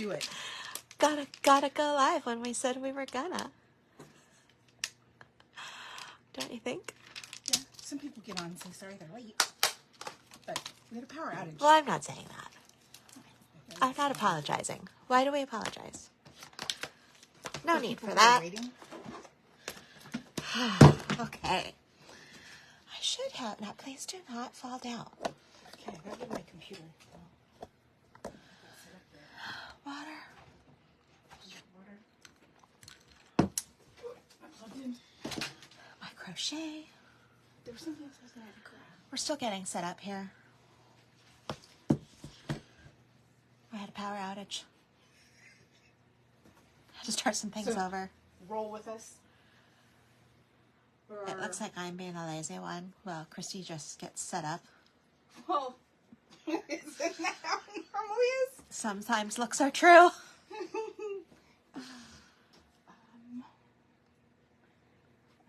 do it. Gotta go live when we said we were gonna. Don't you think? Yeah, some people get on and say sorry they're late. But we had a power outage. Well, I'm not saying that. I'm not apologizing. Why do we apologize? No need for that. Okay. I should have. Now, please do not fall down. Okay, I gotta get my computer. Water. My crochet. There was something else I was going to grab. We're still getting set up here. We had a power outage. Had to start some things over. Roll with us. It looks like I'm being a lazy one. Well, Christy just gets set up. Well, isn't that how it normally is? Sometimes looks are true. Am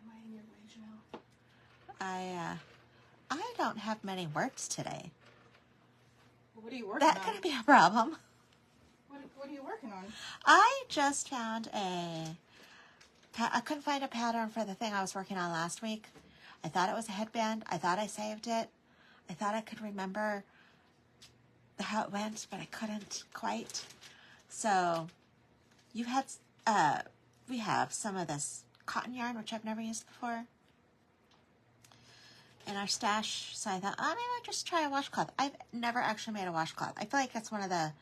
I in your way, Janelle? I don't have many works today. What are you working on? That could be a problem. What are you working on? I just found I couldn't find a pattern for the thing I was working on last week. I thought it was a headband. I thought I saved it. I thought I could remember how it went, but I couldn't quite. So we have some of this cotton yarn, which I've never used before, in our stash. So I thought, oh, maybe I'll just try a washcloth. I've never actually made a washcloth. I feel like that's one of the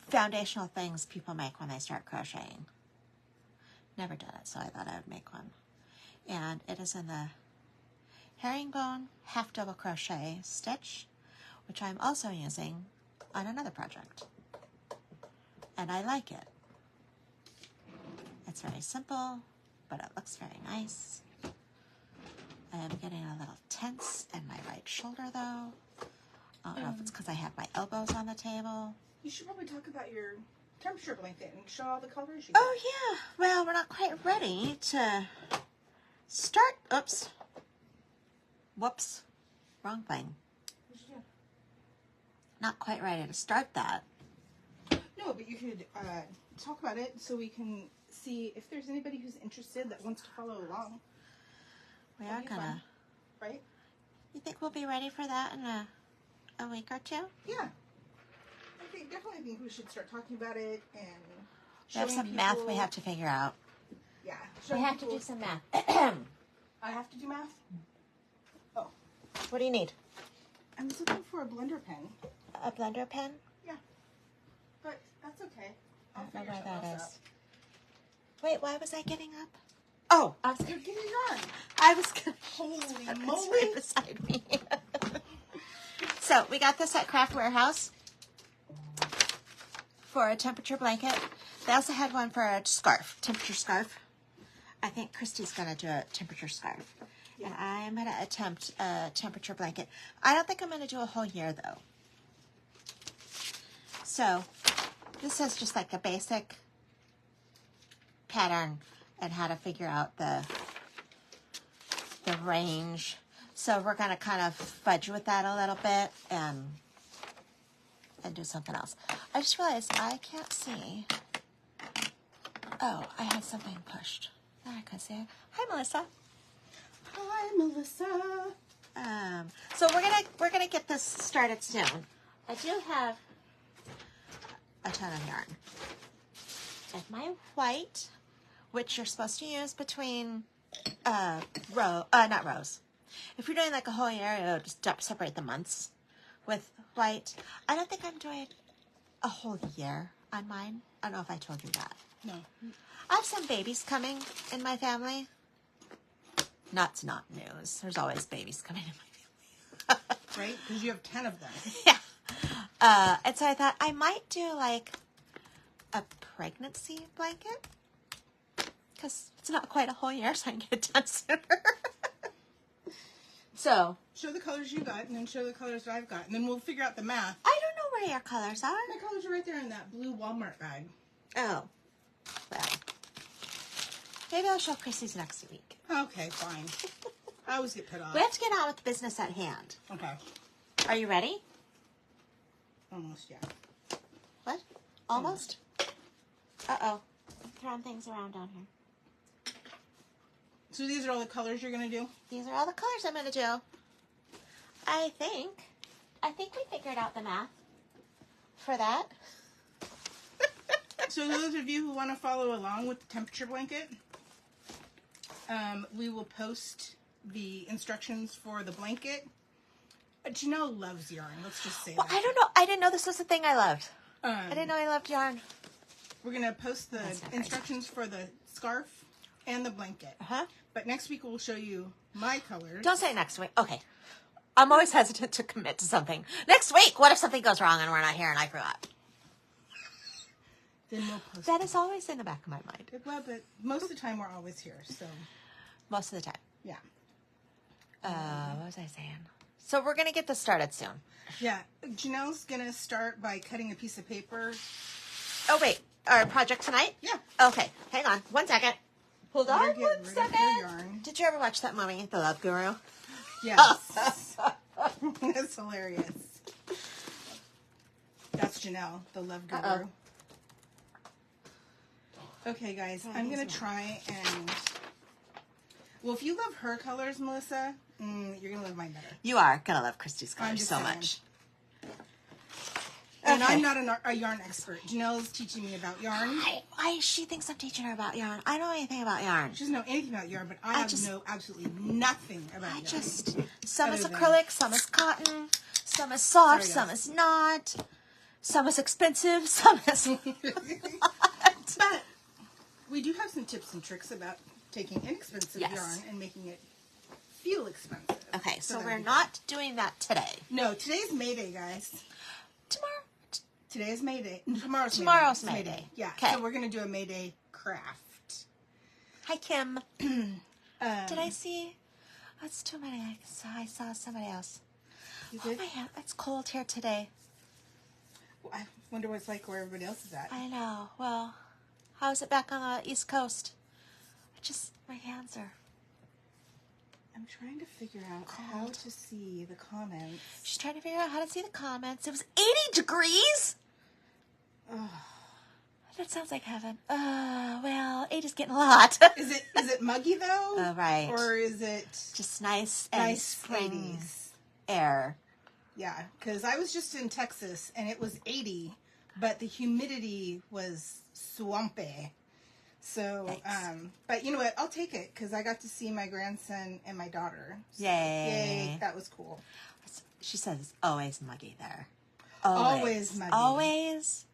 foundational things people make when they start crocheting. Never done it, so I thought I would make one. And it is in the herringbone half double crochet stitch, which I'm also using on another project. And I like it. It's very simple, but it looks very nice. I am getting a little tense in my right shoulder, though. I don't know if it's because I have my elbows on the table. You should probably talk about your temperature blanket and show all the colors you got. Oh, yeah. Well, we're not quite ready to start. Oops. Whoops. Wrong thing. What'd you do? Not quite ready to start that. No, but you could talk about it so we can see if there's anybody who's interested that wants to follow along. We are gonna. Right? You think we'll be ready for that in a week or two? Yeah. I definitely think we should start talking about it and We have some math we have to figure out. Yeah. We have to do some math. I have to do math? Oh. What do you need? I was looking for a blender pen. A blender pen? Yeah. But that's okay. I I'll don't know figure where that something is. else Wait, why was I getting up? Oh, I was out. You're getting yarn. I was gonna. Holy It's moly. right beside me. So we got this at Craft Warehouse for a temperature blanket. They also had one for a scarf, temperature scarf. I think Christy's gonna do a temperature scarf. Yeah. And I'm gonna attempt a temperature blanket. I don't think I'm gonna do a whole year though. So this is just like a basic pattern and how to figure out the range. So we're gonna kind of fudge with that a little bit and do something else. I just realized I can't see. Oh, I had something pushed. Now I can see it. Hi, Melissa. Hi, Melissa. So we're gonna get this started soon. I do have a ton of yarn. And my white, which you're supposed to use between not rows. If you're doing like a whole year, it'll just separate the months with white. I don't think I'm doing a whole year on mine. I don't know if I told you that. No. I have some babies coming in my family. That's not news. There's always babies coming in my family. Right? Because you have 10 of them. Yeah. And so I thought I might do like a pregnancy blanket. Because it's not quite a whole year, so I can get it done sooner. So. Show the colors you got, and then show the colors that I've got, and then we'll figure out the math. I don't know where your colors are. My colors are right there in that blue Walmart bag. Oh. Well. Maybe I'll show Chrissy's next week. Okay, fine. I always get put off. We have to get on with the business at hand. Okay. Are you ready? Almost, yeah. What? Almost. Uh-oh. I'm throwing things around down here. So these are all the colors you're going to do? These are all the colors I'm going to do. I think we figured out the math for that. So those of you who want to follow along with the temperature blanket, we will post the instructions for the blanket. Janelle loves yarn. Let's just say Well, that. I don't know. I didn't know this was the thing I loved. I I didn't know I loved yarn. We're going to post the instructions for the scarf and the blanket. Uh-huh. But next week we'll show you my colors. Don't say next week. Okay. I'm always hesitant to commit to something. Next week, what if something goes wrong and we're not here and I forgot? Then we'll post That is always in the back of my mind. it. Well, but most of the time we're always here, so Most of the time. yeah. What was I saying? So we're going to get this started soon. Yeah, Janelle's going to start by cutting a piece of paper. Oh, wait. Our project tonight? Yeah. Okay. Hang on. 1 second. Hold Better on get 1 rid of your second. yarn. Did you ever watch that movie, The Love Guru? Yes. That's hilarious. That's Janelle, the love guru. Uh-oh. Okay, guys, I'm going to try and... Well, if you love her colors, Melissa, you're going to love mine better. You are going to love Christy's I'm colors just so saying. much. And Okay. I'm not a yarn expert. Janelle's teaching me about yarn. Why she thinks I'm teaching her about yarn? I don't know anything about yarn. She doesn't know anything about yarn, but I know absolutely nothing about yarn. Some is Other than- acrylic, some is cotton, some is soft, Sorry, some guys. is not, some is expensive, some is not. But we do have some tips and tricks about taking inexpensive Yes. yarn and making it feel expensive. Okay, so that'd we're be not doing that today. No, today's May Day, guys. Tomorrow. Today is May Day. Tomorrow's May Day. Yeah. Okay. So we're going to do a May Day craft. Hi, Kim. Did I see? That's too many. I saw somebody else. You Oh did? my God, it's cold here today. Well, I wonder what it's like where everybody else is at. I know. Well, how is it back on the East Coast? My hands are. I'm trying to figure out how to see the comments. She's trying to figure out how to see the comments. It was 80 degrees. Oh. That sounds like heaven. Well, 8 is getting a lot. Is it muggy though? Oh, right. Or is it Just nice and nice spring ladies? air. Yeah, because I was just in Texas and it was 80, but the humidity was swampy. So, Thanks. but you know what? I'll take it because I got to see my grandson and my daughter. So, Yay. Yay, that was cool. She says it's always muggy there. Always muggy. Always.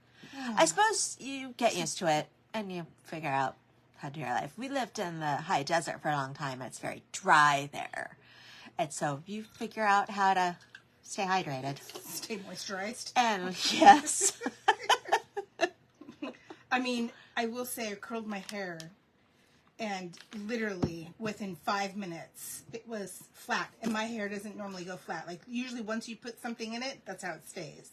I suppose you get used to it and you figure out how to do your life. We lived in the high desert for a long time. It's very dry there. And so you figure out how to stay hydrated. Stay moisturized. And yes. I mean, I will say I curled my hair and literally within 5 minutes it was flat. And my hair doesn't normally go flat. Like usually once you put something in it, that's how it stays.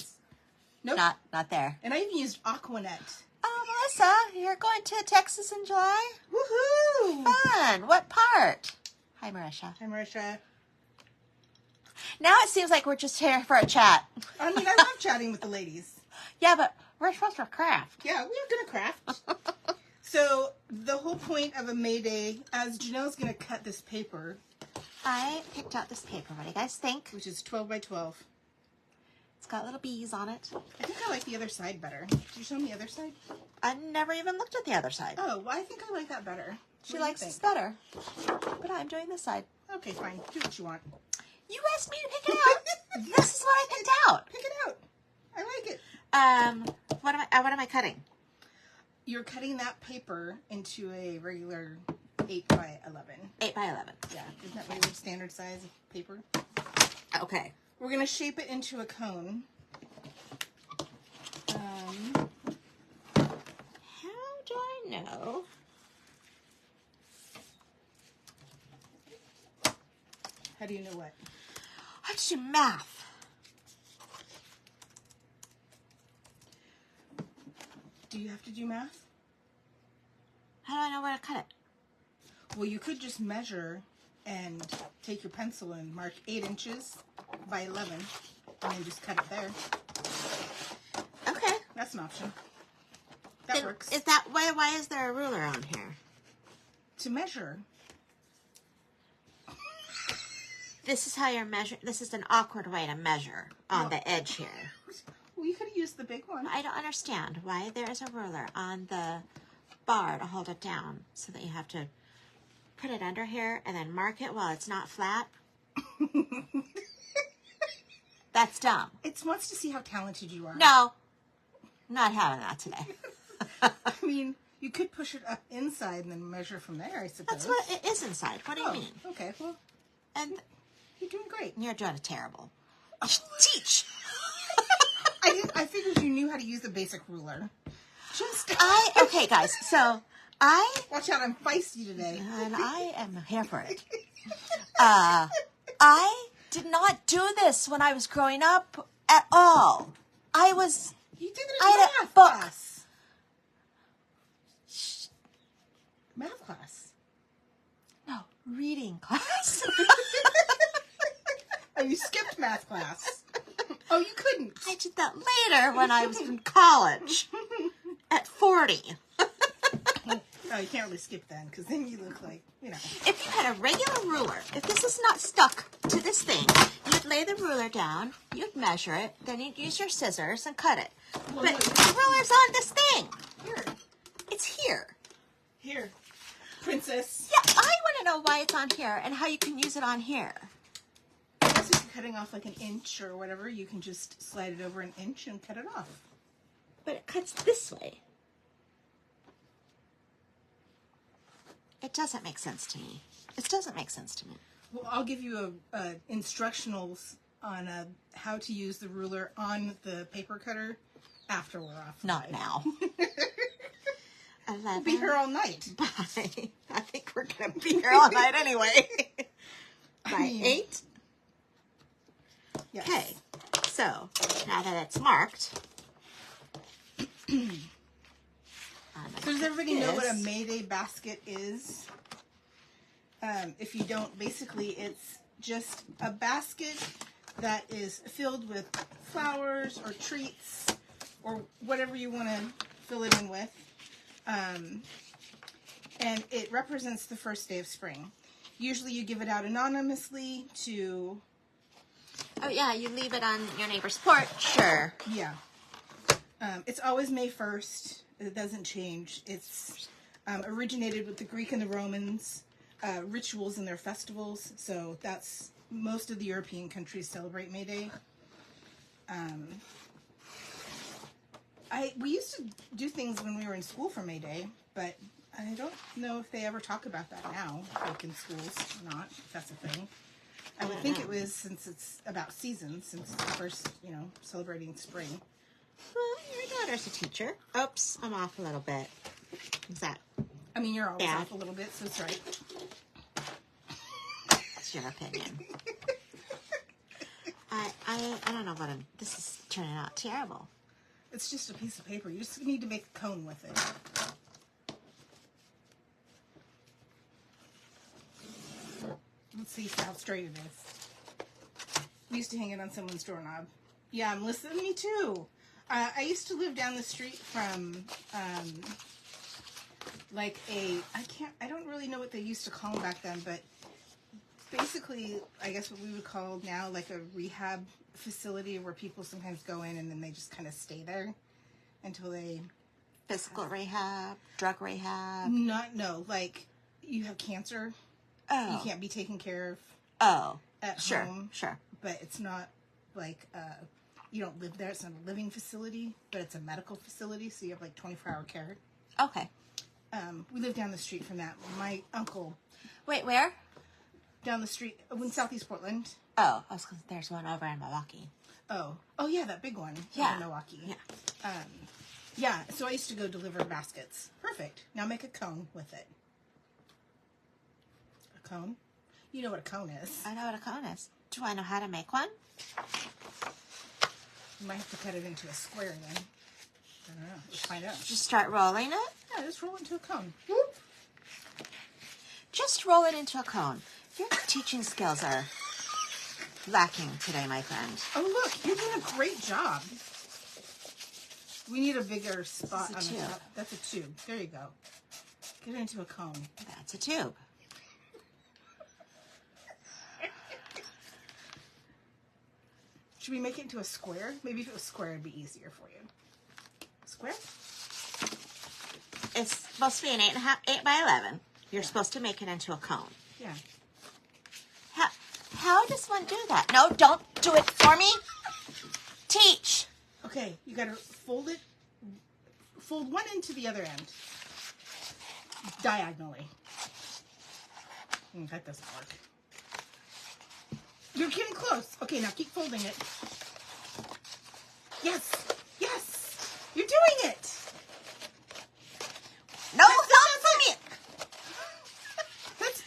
Nope. Not there. And I even used Aquanet. Oh, Melissa, you're going to Texas in July? Woohoo! Fun. What part? Hi, Marisha. Hi, Marisha. Now it seems like we're just here for a chat. I mean, I love chatting with the ladies. Yeah, but we're supposed to craft. Yeah, we are going to craft. So the whole point of a May Day, as Janelle's going to cut this paper, I picked out this paper. What do you guys think? which is 12 by 12. It's got little bees on it. I think I like the other side better. Did you show me the other side? I never even looked at the other side. Oh, well, I think I like that better. She What do you likes think? this better. But I'm doing this side. Okay, fine. Do what you want. You asked me to pick it out. This is what I picked out. Pick it out. I like it. What am I cutting? You're cutting that paper into a regular 8 by 11. 8 by 11. Yeah, isn't that regular standard size of paper? Okay. We're going to shape it into a cone. How do I know? How do you know what? I have to do math. Do you have to do math? How do I know where to cut it? Well, you could just measure and take your pencil and mark 8 inches by 11 and then just cut it there. Okay. That's an option. That works. Is that why is there a ruler on here? To measure. This is how you're measuring. This is an awkward way to measure on the edge here. Well, you could have used the big one. I don't understand why there is a ruler on the bar to hold it down so that you have to put it under here and then mark it while it's not flat. That's dumb. It wants to see how talented you are. No, not having that today. I mean, you could push it up inside and then measure from there, I suppose. That's what it is inside. What do you mean? Okay, well, And you're doing great. you're doing it terrible. Teach. I figured you knew how to use the basic ruler. Okay, guys. So Watch out, I'm feisty today. and I am here for it. I did not do this when I was growing up at all. You did it I in had a math book. class. Math class. No, reading class. Oh, you skipped math class. Oh, you couldn't. I did that later when I was in college at 40. Oh, you can't really skip then, because then you look like, you know. If you had a regular ruler, if this is not stuck to this thing, you'd lay the ruler down, you'd measure it, then you'd use your scissors and cut it. Well, But no, the ruler's on this thing. Here. It's here. Here. Princess. Yeah, I want to know why it's on here and how you can use it on here. I guess if you're cutting off like an inch or whatever, you can just slide it over an inch and cut it off. But it cuts this way. It doesn't make sense to me. It doesn't make sense to me. Well, I'll give you a instructionals on how to use the ruler on the paper cutter after we're off. Not now. 11. We'll be here all night. Bye. I think we're going to be here all night anyway. By 8. Yes. Okay. So, now that it's marked. So does everybody know what a Mayday basket is? If you don't, basically it's just a basket that is filled with flowers or treats or whatever you want to fill it in with. And it represents the first day of spring. Usually you give it out anonymously to... Oh, yeah, you leave it on your neighbor's porch. Sure. Yeah. It's always May 1st. It doesn't change. It's originated with the Greek and the Romans rituals and their festivals. So that's most of the European countries celebrate May Day. We used to do things when we were in school for May Day, but I don't know if they ever talk about that now, like in schools or not, if that's a thing. I would think it was, since it's about seasons, since it's the first, celebrating spring. Well, your daughter's a teacher. Oops, I'm off a little bit. What's that? I mean, you're always Bad. off a little bit, so it's right. That's your opinion. I don't know what this is turning out terrible. It's just a piece of paper. You just need to make a cone with it. Let's see how straight it is. We used to hang it on someone's doorknob. Yeah, I'm listening. Me too. I used to live down the street from, I don't really know what they used to call them back then, but basically, I guess what we would call now like a rehab facility where people sometimes go in and then they just kind of stay there until they... Physical rehab, drug rehab. Like you have cancer. Oh. You can't be taken care of at home. Sure. But it's not like... you don't live there. It's not a living facility, but it's a medical facility, so you have like 24-hour care. Okay. We live down the street from that. My uncle... Wait, where? Down the street, in Southeast Portland. Oh, there's one over in Milwaukee. Oh, yeah, that big one. Yeah. In Milwaukee. Yeah. Yeah, so I used to go deliver baskets. Perfect. Now make a cone with it. A cone? You know what a cone is. I know what a cone is. Do I know how to make one? You might have to cut it into a square then. I don't know. Just find out. Just start rolling it? Yeah, just roll it into a cone. Whoop. Just roll it into a cone. Your teaching skills are lacking today, my friend. Oh, look, you're doing a great job. We need a bigger spot That's a on the tube. top. That's a tube. There you go. Get it into a cone. That's a tube. Should we make it into a square? Maybe if it was square, it'd be easier for you. Square? It's supposed to be an 8 by 11. You're supposed to make it into a cone. Yeah. How does one do that? No, don't do it for me. Teach. Okay, you gotta fold it. Fold one end to the other end. Diagonally. That doesn't work. You're getting close. Okay, now keep folding it. Yes! Yes! You're doing it! No, don't for me.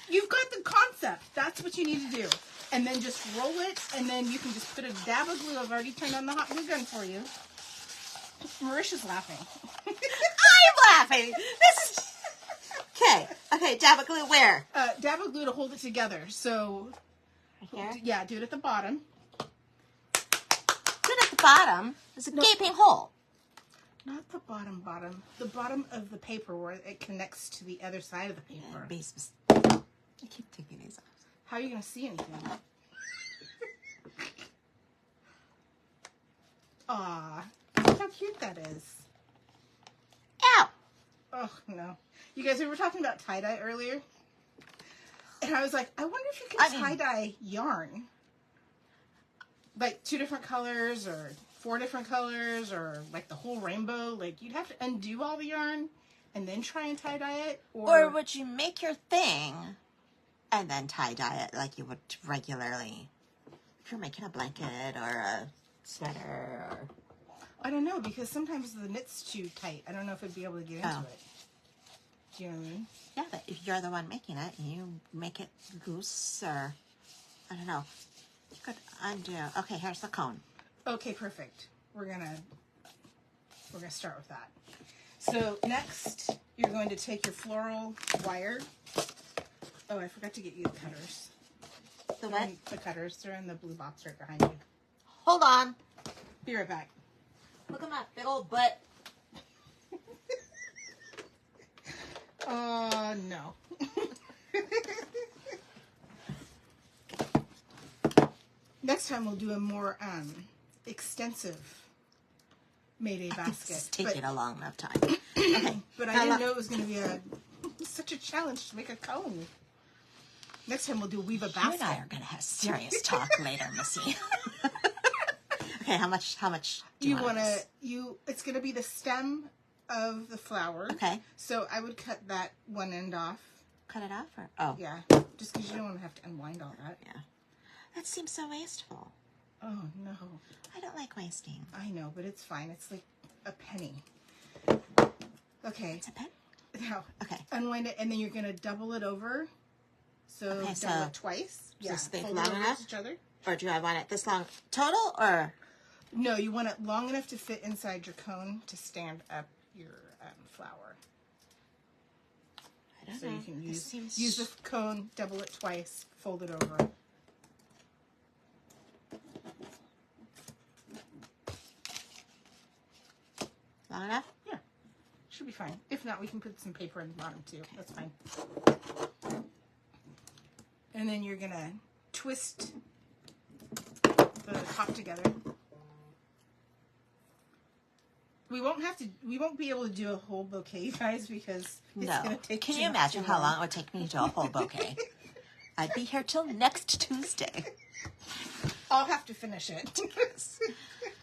You've got the concept. That's what you need to do. And then just roll it, and then you can just put a dab of glue. I've already turned on the hot glue gun for you. Marisha's laughing. I'm laughing. This is... Okay, dab of glue where? Dab of glue to hold it together. So, Here? yeah, do it at the bottom. Good at the bottom. There's a gaping hole. Not the bottom. The bottom of the paper where it connects to the other side of the paper. I keep taking these off. How are you going to see anything? Aw, look how cute that is. Ow! Oh, no. You guys, we were talking about tie-dye earlier. And I was like, I wonder if you can tie-dye yarn. Like 2 different colors or 4 different colors or like the whole rainbow. Like, you'd have to undo all the yarn and then try and tie-dye it. Or would you make your thing and then tie-dye it like you would regularly if you're making a blanket or a sweater or... I don't know, because sometimes the knit's too tight. I don't know if I'd be able to get into it. Do you know what I mean? Yeah, but if you're the one making it and you make it loose or... I don't know. You could undo... Okay, here's the cone. Okay, perfect. We're gonna start with that. So next, you're going to take your floral wire. Oh, I forgot to get you the cutters. The what? The cutters. They're in the blue box right behind you. Hold on. Be right back. Look at my big old butt. No. Next time we'll do a more extensive Mayday basket. This is taking a long enough time. Okay. But I didn't know it was going to be such a challenge to make a cone. Next time we'll do weave a basket. You and I are going to have serious talk later, Missy. Okay, how much do you want to... It's going to be the stem of the flower. Okay. So I would cut that one end off. Cut it off? Or oh. Yeah. Just because you don't want to have to unwind all that. Yeah. That seems so wasteful. Oh, no. I don't like wasting. I know, but it's fine. It's like a penny. Okay. It's a pen? Now, okay. Unwind it, and then you're going to double it over. So double it twice. Yeah. Is this fold long it over enough? each other. Or do I want it this long total, or? No, you want it long enough to fit inside your cone to stand up your flower. I don't so know. You can use the cone, double it twice, fold it over. Long enough? Yeah. Should be fine. If not, we can put some paper in the bottom too. Okay. That's fine. And then you're going to twist the top together. We won't be able to do a whole bouquet, guys, because it's going to take Can you imagine how long it would take me to do a whole bouquet? I'd be here till next Tuesday. I'll have to finish it.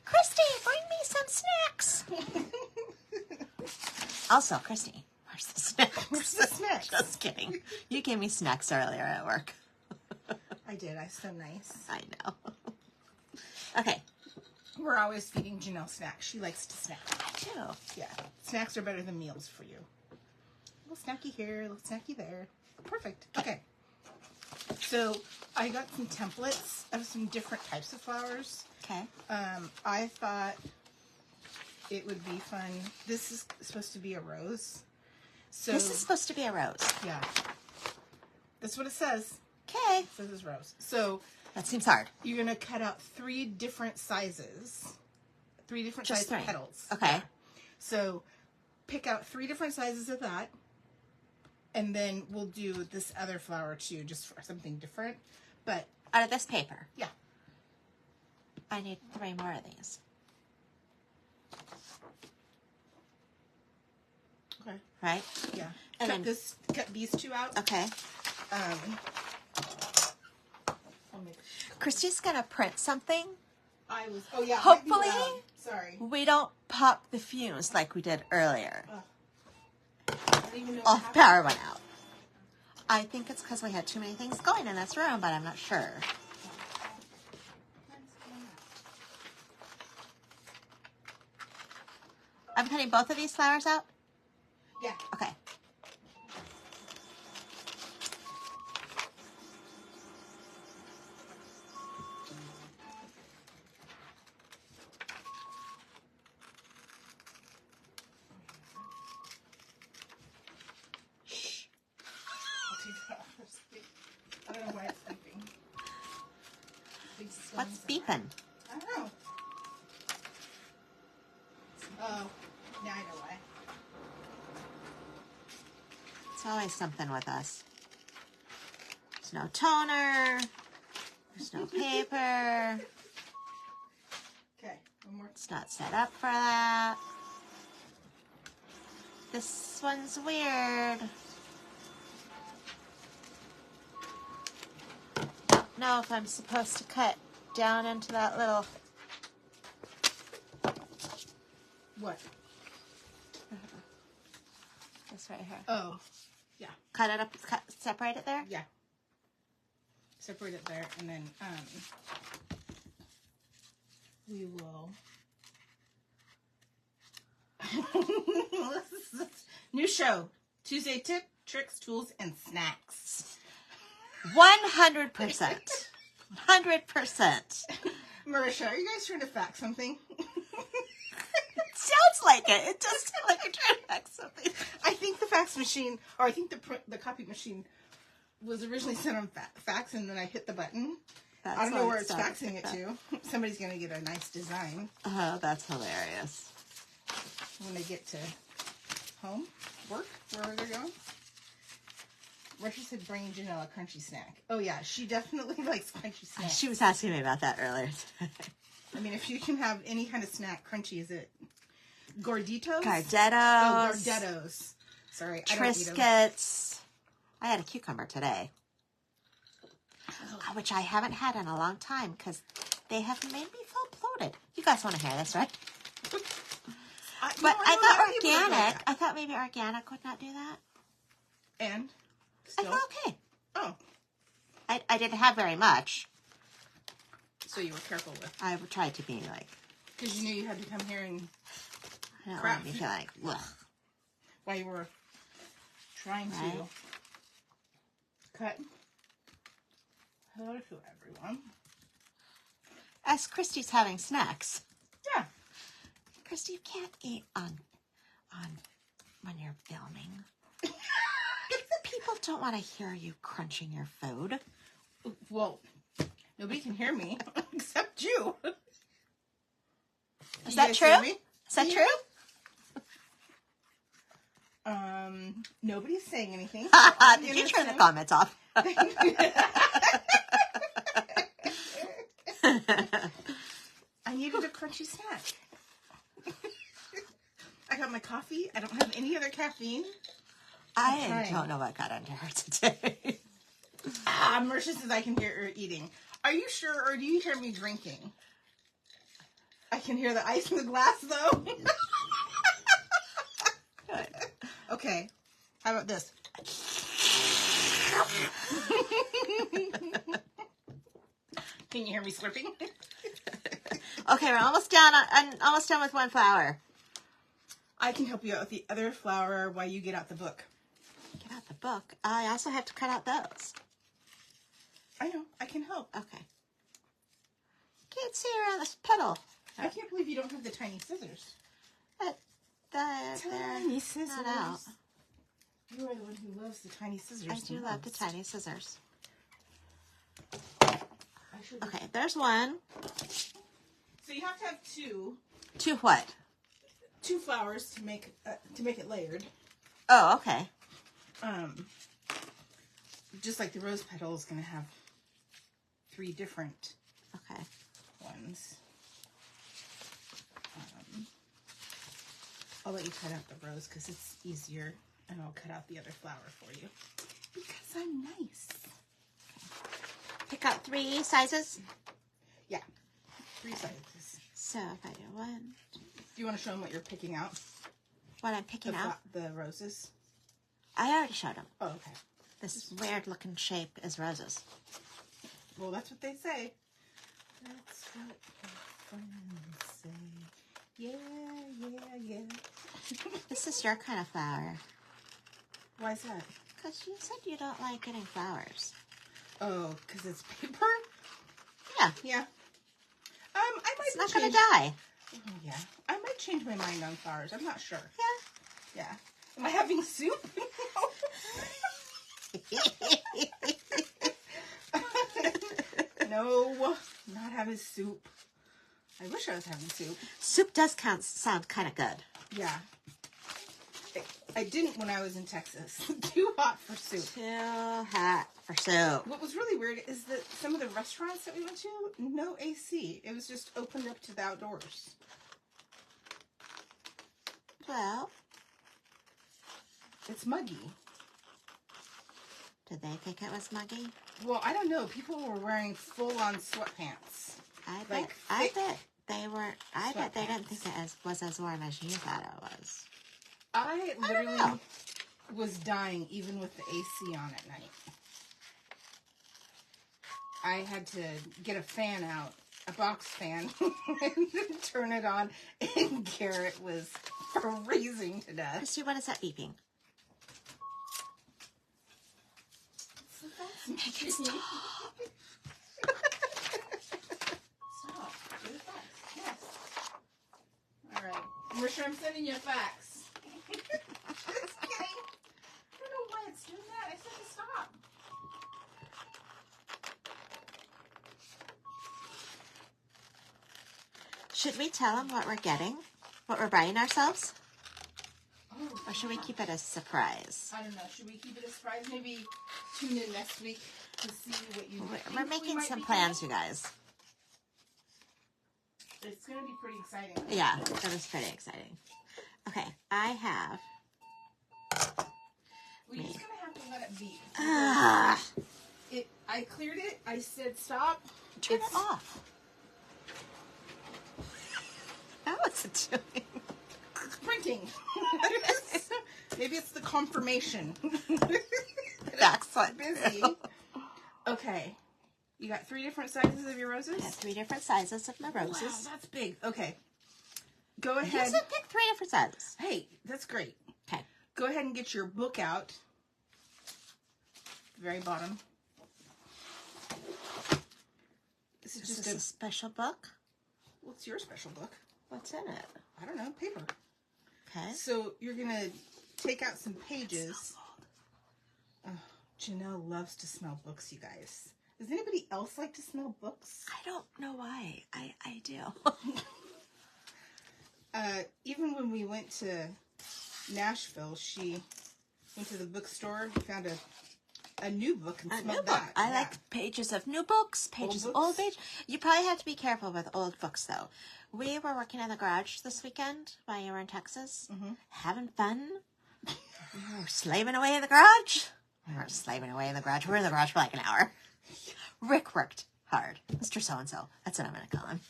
Christy, bring me some snacks. Also, Christy, where's the snacks? Where's the snacks? Just kidding. You gave me snacks earlier at work. I did. I'm so nice. I know. Okay. We're always feeding Janelle snacks. She likes to snack. I do. Yeah. Snacks are better than meals for you. A little snacky here, a little snacky there. Perfect. Okay. So I got some templates of some different types of flowers. Okay. I thought it would be fun. This is supposed to be a rose. So This is supposed to be a rose. yeah. That's what it says. Okay. It says it's rose. So That seems hard. you're going to cut out 3 different sizes. 3 different Just sizes 3. of petals. Okay. So pick out 3 different sizes of that. And then we'll do this other flower too, just for something different. But out of this paper. Yeah. I need 3 more of these. Okay. Right? Yeah. And cut these 2 out. Okay. Christy's gonna print something. Oh yeah. Hopefully, sorry. we don't pop the fuse like we did earlier. I don't even know Oh, power went out. I think it's because we had too many things going in this room, but I'm not sure. I'm cutting both of these flowers out? Yeah. Okay. I don't know why it's beeping. What's beeping? I don't know. Oh, now I know why. It's always something with us. There's no toner. There's no paper. Okay, one more. It's not set up for that. This one's weird. Don't know if I'm supposed to cut down into that little... What? This right here. Oh, yeah. Cut it up, separate it there? Yeah. Separate it there, and then we will... New show. Tuesday tip, tricks, tools, and snacks. 100%. 100%. Marisha, are you guys trying to fax something? Sounds like it. It does sound like you're trying to fax something. I think the fax machine, or I think the copy machine was originally sent on fax, and then I hit the button. I don't know where it's faxing it to. Somebody's going to get a nice design. Oh, that's hilarious. When they get to home, work, wherever they're going. Marisha said bring Janelle a crunchy snack. Oh yeah, she definitely likes crunchy snacks. She was asking me about that earlier today. I mean, if you can have any kind of snack, crunchy, is it Gorditos? Gardettos. Oh, Gardettos. Sorry, I don't eat them. Triscuits. I had a cucumber today. Which I haven't had in a long time because they have made me feel bloated. You guys want to hear this, right? But I thought organic. I thought maybe organic would not do that. And? I thought okay. Oh. I didn't have very much. So you were careful with. I tried to be like. Because you knew you had to come here and I don't want to feel like, ugh. While you were trying to cut. Hello to everyone. As Christy's having snacks. Yeah. Christy, you can't eat on when you're filming. People don't want to hear you crunching your food. Well, nobody can hear me except you. Is that true? Is that true? Nobody's saying anything. Did you turn the comments off? I needed a crunchy snack. I got my coffee. I don't have any other caffeine. I don't know what got into her today. Marisha says I can hear her eating. Are you sure, or do you hear me drinking? I can hear the ice in the glass, though. Good. Okay. How about this? Can you hear me slurping? Okay, we're almost done. I'm almost done with one flower. I can help you out with the other flower while you get out the book. Get out the book. I also have to cut out those. I know. I can help. Okay. Can't see around this petal. I can't believe you don't have the tiny scissors. Tiny scissors. Not out. You are the one who loves the tiny scissors. I do love the tiny scissors. Okay, there's one. So you have to have two. Two what? 2 flowers to make it layered. Oh, okay. Just like the rose petal is going to have 3 different ones. I'll let you cut out the rose because it's easier, and I'll cut out the other flower for you because I'm nice. Pick out 3 sizes? Yeah, 3 sizes. So if I do 1. Do you want to show them what you're picking out? What I'm picking out? The roses. I already showed them. Oh, okay. This weird looking shape is roses. Well, that's what they say. That's what your friends say. Yeah, yeah, yeah. This is your kind of flower. Why is that? Because you said you don't like getting flowers. Oh, because it's paper? Yeah. Yeah. I might It's not going to die. Oh, yeah. I might change my mind on flowers. I'm not sure. Yeah. Yeah. Am I having soup? No, not having soup. I wish I was having soup. Soup does sound kind of good. Yeah. I didn't when I was in Texas. Too hot for soup. Too hot for soup. What was really weird is that some of the restaurants that we went to, no AC. It was just opened up to the outdoors. Well, it's muggy. Did they think it was muggy? Well, I don't know. People were wearing full-on sweatpants. I Like bet they weren't. I bet they didn't think it was as warm as you thought it was. I literally was dying even with the AC on at night. I had to get a fan out, a box fan, and turn it on, and Garrett was freezing to death. Christy, what is that beeping? Make it stop. Stop. Do the fax. Yes. All right. Marisha, I'm sending you a fax. Just kidding. I don't know why it's doing that. I said to stop. Should we tell them what we're getting? What we're buying ourselves? Oh, Or should we keep it a surprise? I don't know. Should we keep it a surprise? Maybe tune in next week to see what you think. We're making some plans, you guys. It's going to be pretty exciting. Yeah, that is pretty exciting. Okay, I have... We're just going to have to let it beat. Ah, I cleared it. I said stop. turn it off. What's it doing? Printing. Maybe it's the confirmation. That's what. Busy. Okay. You got 3 different sizes of your roses? I have 3 different sizes of my roses. Wow, that's big. Okay. Go ahead. You said pick 3 different sizes. Hey, that's great. Okay. Go ahead and get your book out. Very bottom. This is just a special book. What's your special book? What's in it? I don't know. Paper. Okay. So you're going to take out some pages. Oh, Janelle loves to smell books, you guys. Does anybody else like to smell books? I don't know why. I do. Even when we went to Nashville, she went to the bookstore, found a new book and smelled that. I like pages of new books, pages of old pages. You probably have to be careful with old books, though. We were working in the garage this weekend while you were in Texas, having fun. We were slaving away in the garage. We weren't slaving away in the garage. We were in the garage for like an hour. Rick worked hard. Mr. So-and-so. That's what I'm going to call him.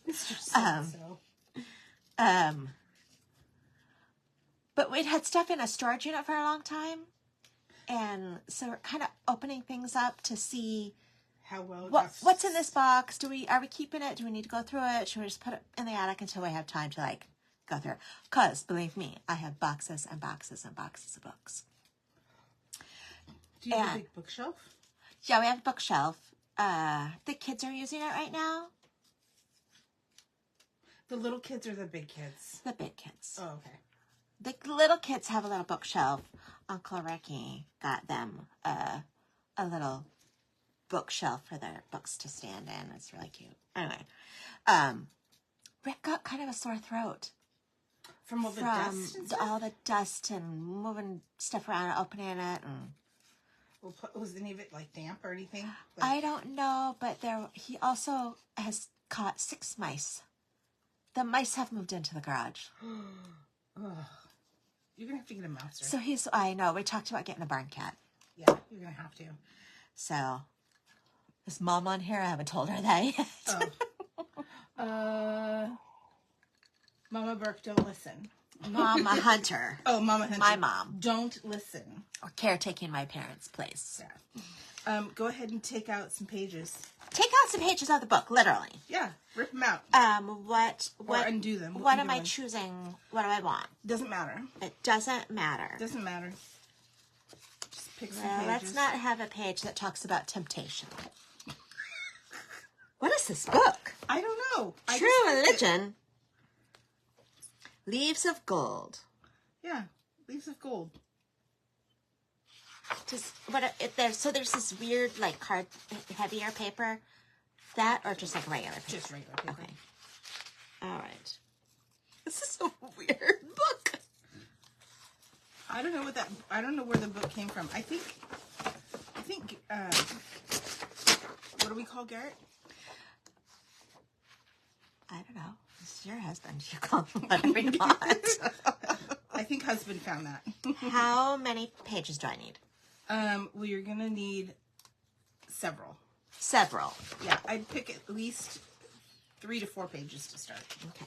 Mr. So-and-so. But we'd had stuff in a storage unit for a long time. And so we're kind of opening things up to see how well what's in this box. Are we keeping it? Do we need to go through it? Should we just put it in the attic until we have time to go through it? Because believe me, I have boxes and boxes and boxes of books. Do you have a big bookshelf? Yeah, we have a bookshelf. The kids are using it right now. The little kids or the big kids? The big kids. Oh, okay. The little kids have a little bookshelf. Uncle Ricky got them a little bookshelf for their books to stand in. It's really cute. Anyway, Rick got kind of a sore throat. From all the dust and stuff? all the dust and moving stuff around and opening it. And Well, was any of it like damp or anything? I don't know, but he also has caught 6 mice. The mice have moved into the garage. Ugh. You're going to have to get a mouser. So I know, we talked about getting a barn cat. Yeah, you're going to have to. So, is Mom on here? I haven't told her that yet. Oh. Mama Burke, don't listen. Mama Hunter. Oh, Mama Hunter. My mom. Don't listen. Or caretaking my parents' place. Yeah. Go ahead and take out some pages. Take out some pages of the book, literally. Yeah, rip them out. Or undo them. What am I choosing? What do I want? Doesn't matter. It doesn't matter. Doesn't matter. Just pick some Well, pages. let's not have a page that talks about temptation. What is this book? I don't know. True Religion. Leaves of Gold. Yeah, Leaves of Gold. So there's this weird like card, heavier paper, that or just like regular paper? Just regular paper. Okay. All right. This is a weird book. I don't know where the book came from. I think. What do we call Garrett? I don't know. This is your husband. You call him whatever you want. I think husband found that. How many pages do I need? Well, you're gonna need several. Several. Yeah, I'd pick at least 3 to 4 pages to start. Okay.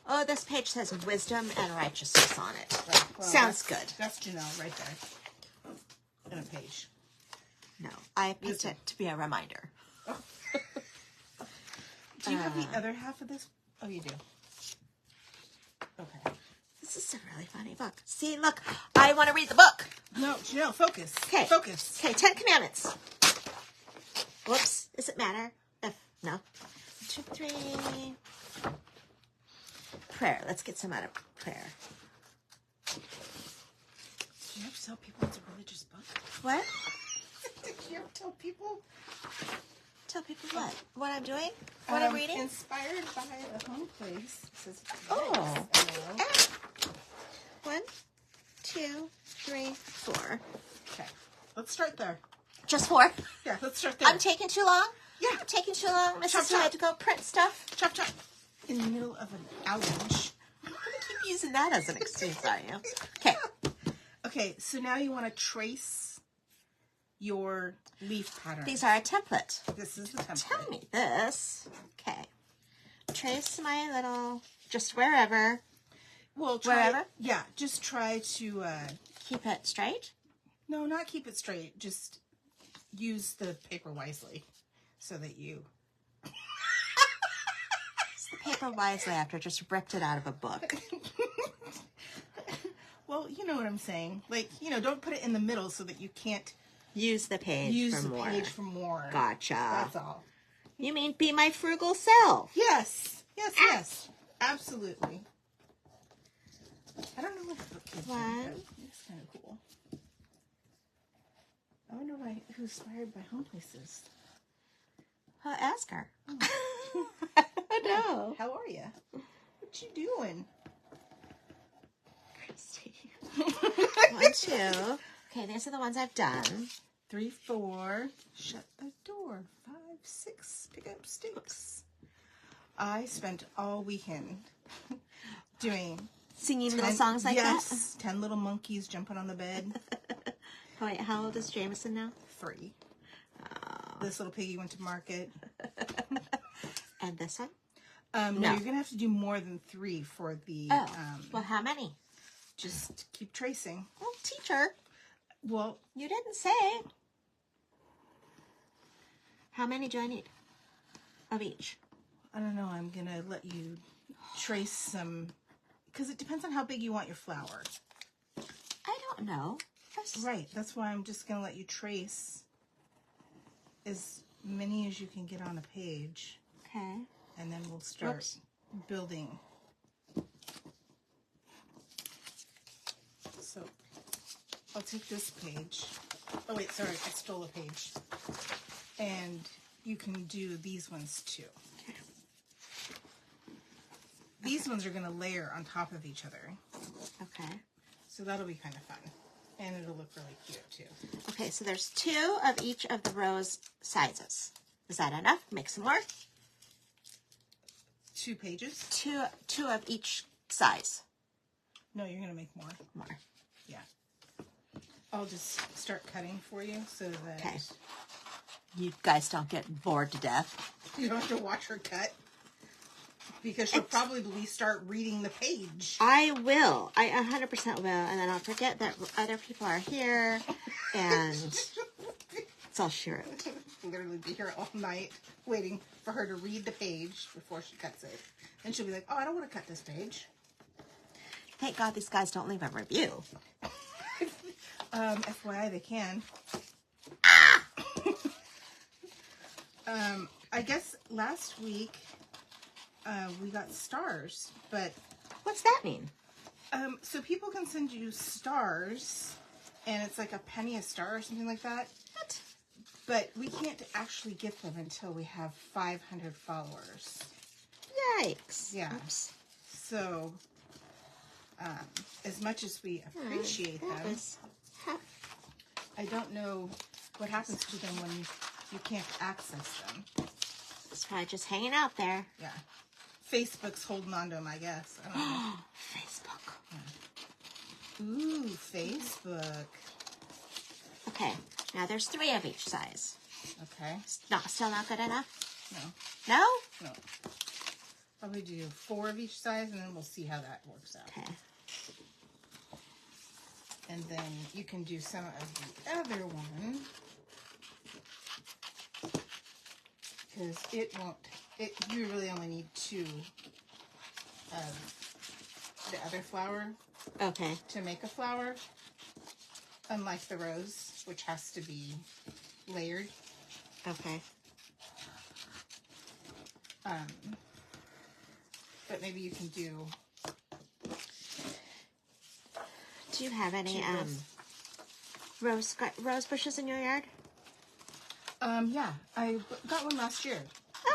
Oh, this page says wisdom and righteousness on it. Right. Well, Sounds good. That's Janelle right there. In a page. No, I picked it to be a reminder. Oh. Do you have the other half of this? Oh, you do. Okay. This is a really funny book. See, look, I want to read the book. No, Janelle, focus. Okay. Focus. Okay, 10 Commandments. Whoops. Does it matter? No. 1, 2, 3. Prayer. Let's get some out of prayer. Do you ever tell people it's a religious book? What? Did you ever tell people? Tell people what? What I'm doing? What I'm reading? Inspired by the home place. It says, Oh. nice. 1, 2, 3, 4. Okay. Let's start there. Just 4? Yeah, let's start there. I'm taking too long? Yeah. I'm taking too long. Chop, Mrs. had to go print stuff. Chop, chop. In the middle of an outage. I'm going to keep using that as an excuse, are you? Okay. Okay, so now you want to trace your leaf pattern. These are a template. This is the template. Tell me this. Okay. Trace my little, just wherever. Well, wherever? Yeah, just try to... keep it straight? No, not keep it straight. Just use the paper wisely so that you... Use the paper wisely after just ripped it out of a book. Well, you know what I'm saying. Like, don't put it in the middle so that you can't... Use the page for more. Use the page for more. Gotcha. That's all. You mean be my frugal self? Yes. Yes. Absolutely. I don't know what the book is. One. It's kind of cool. I wonder who's inspired by home places. Well, ask her. Oh. I don't know. How are you? What you doing? Christy. 1, 2. Okay, these are the ones I've done. 3, 4. Shut the door. 5, 6. Pick up sticks. I spent all weekend doing Singing little songs like that? Yes. 10 little monkeys jumping on the bed. Oh, wait, how old is Jameson now? 3. Oh. This little piggy went to market. And this one? No, you're going to have to do more than 3 for the... well, how many? Just keep tracing. Well, teacher. Well... You didn't say. How many do I need of each? I don't know. I'm going to let you trace some... Because it depends on how big you want your flower. I don't know. Right. That's why I'm just going to let you trace as many as you can get on a page. Okay. And then we'll start building. So I'll take this page. Oh, wait, sorry. I stole a page. And you can do these ones too. These ones are going to layer on top of each other. Okay. So that'll be kind of fun. And it'll look really cute too. Okay, so there's 2 of each of the rose sizes. Is that enough? Make some more? 2 pages? 2 of each size. No, you're going to make more. More. Yeah. I'll just start cutting for you so that Okay. You guys don't get bored to death. you don't have to watch her cut. Because she'll probably start reading the page. I will. I 100% will. And then I'll forget that other people are here. And so I'll share it. Literally be here all night waiting for her to read the page before she cuts it. And she'll be like, oh, I don't want to cut this page. Thank God these guys don't leave a review. FYI, they can. I guess last week we got stars, but What's that mean? so people can send you stars, and it's like a penny a star or something like that. What? But we can't actually get them until we have 500 followers. Yikes. Yeah. Oops. So, as much as we appreciate them, I don't know what happens to them when you can't access them. It's probably just hanging out there. Yeah. Facebook's holding on to them, I guess. I don't know. Facebook. Yeah. Ooh, Facebook. Okay. Now there's 3 of each size. Okay. Still not good enough? No. No? No. Probably do 4 of each size, and then we'll see how that works out. Okay. And then you can do some of the other one. Because you really only need 2 of the other flower Okay. to make a flower. Unlike the rose, which has to be layered. Okay. But maybe you can do... Do you have any rose bushes in your yard? Yeah, I got one last year,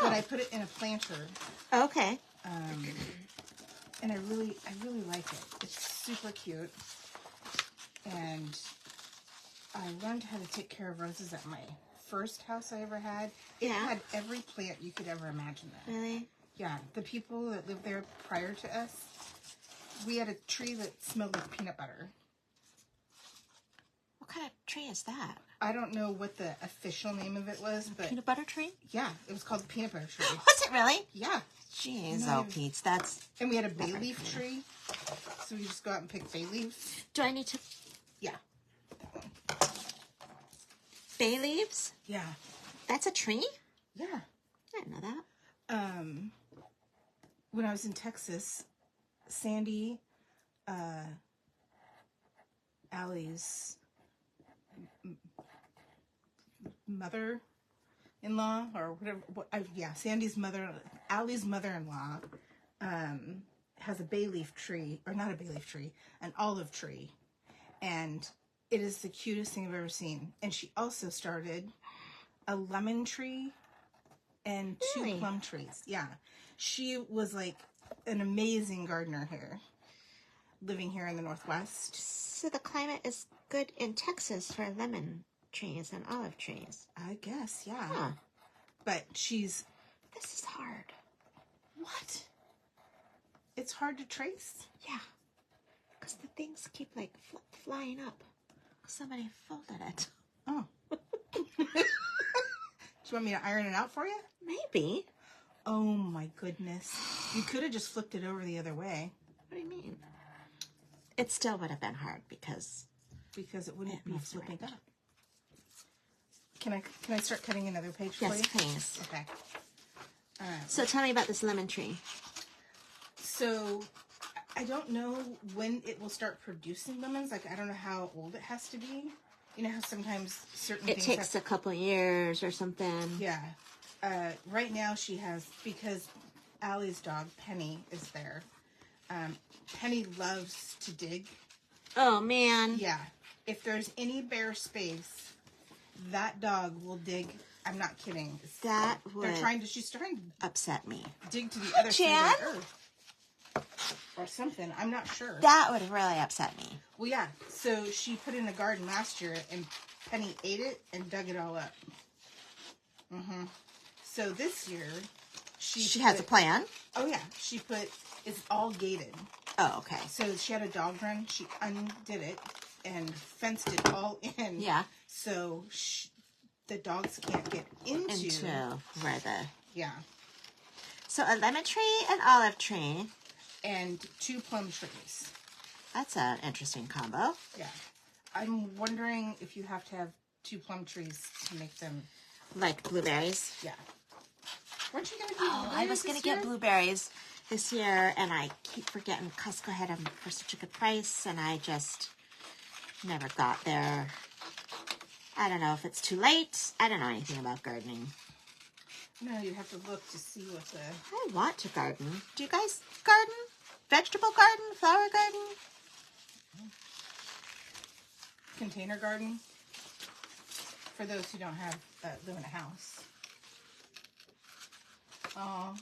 but I put it in a planter, Okay. and I really like it. It's super cute, and I learned how to take care of roses at my first house I ever had. It had every plant you could ever imagine there. Really? Yeah, the people that lived there prior to us, we had a tree that smelled like peanut butter. What kind of tree is that? I don't know what the official name of it was, but Peanut butter tree? yeah, it was called the peanut butter tree. Was it really? Yeah. Jeez, No. oh, Pete's, that's... And we had a bay leaf tree, so we just go out and pick bay leaves. Do I need to... Yeah. Bay leaves? Yeah. That's a tree? Yeah. I didn't know that. When I was in Texas, Sandy, Allie's mother-in-law, or whatever, Sandy's mother, Allie's mother-in-law, has a bay leaf tree, or not a bay leaf tree, an olive tree, and it is the cutest thing I've ever seen. And she also started a lemon tree and 2 plum trees. Yeah, she was like an amazing gardener here, living here in the Northwest. So the climate is good in Texas for lemon trees and olive trees. I guess, yeah. Huh. But she's... This is hard. What? It's hard to trace? Yeah. Because the things keep, like, flying up. Somebody folded it. Oh. Do you want me to iron it out for you? Maybe. Oh, my goodness. You could have just flipped it over the other way. What do you mean? It still would have been hard because it wouldn't it be moves flipping around. up. Can I start cutting another page for you? Yes, please. Okay. So tell me about this lemon tree. So I don't know when it will start producing lemons. Like, I don't know how old it has to be. You know how sometimes certain It things takes a couple years or something. Yeah. Right now she has, because Allie's dog, Penny, is there. Penny loves to dig. Oh, man. Yeah. If there's any bare space, that dog will dig. I'm not kidding. That would She's trying to upset me. dig to the other side Jan? of the earth. or something. I'm not sure. That would really upset me. Well, yeah. So she put in a garden last year, and Penny ate it and dug it all up. So this year, she has a plan. Oh yeah, it's all gated. Oh, okay. So she had a dog run. She undid it and fenced it all in. Yeah. So the dogs can't get into where the... Yeah. So a lemon tree, an olive tree. And 2 plum trees. That's an interesting combo. Yeah. I'm wondering if you have to have 2 plum trees to make them... Like blueberries? Yeah. Weren't you going to do blueberries I was going to get blueberries this year, and I keep forgetting Costco had them for such a good price, and I just never got there. I don't know if it's too late. I don't know anything about gardening. No, you have to look to see what the... I want to garden. Do you guys garden? Vegetable garden? Flower garden? Container garden. For those who don't have live in a house. Oh,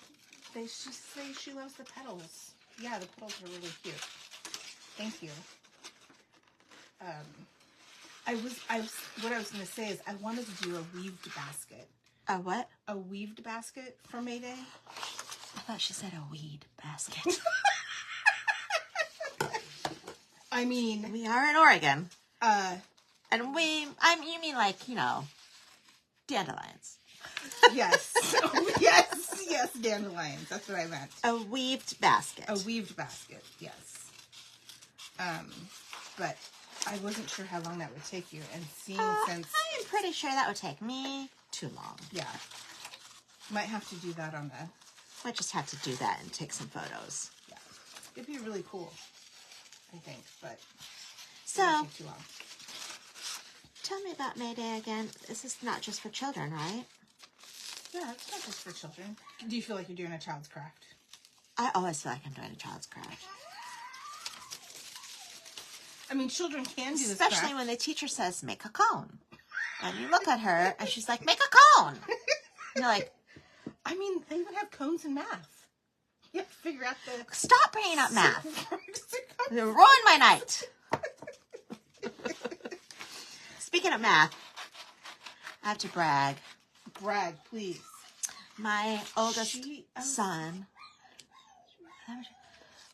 they just say she loves the petals. Yeah, the petals are really cute. Thank you. What I was going to say is I wanted to do a weaved basket. A what? A weaved basket for May Day. I thought she said a weed basket. I mean, we are in Oregon. And you mean like, dandelions. Yes. yes, dandelions. That's what I meant. A weaved basket. A weaved basket, yes. But I wasn't sure how long that would take you. And seeing since... I am pretty sure that would take me too long. Yeah. Might have to do that on the... Might just have to do that and take some photos. Yeah. It'd be really cool, I think, but... So, it won't take too long. Tell me about May Day again. This is not just for children, right? Yeah, it's not just for children. Do you feel like you're doing a child's craft? I always feel like I'm doing a child's craft. I mean, children can do this Especially craft. when the teacher says, make a cone. And you look at her, and she's like, make a cone. And you're like... I mean, they even have cones in math. You have to figure out the... Stop bringing up math. You ruined my night. Speaking of math, I have to brag. Brag, please. My oldest son,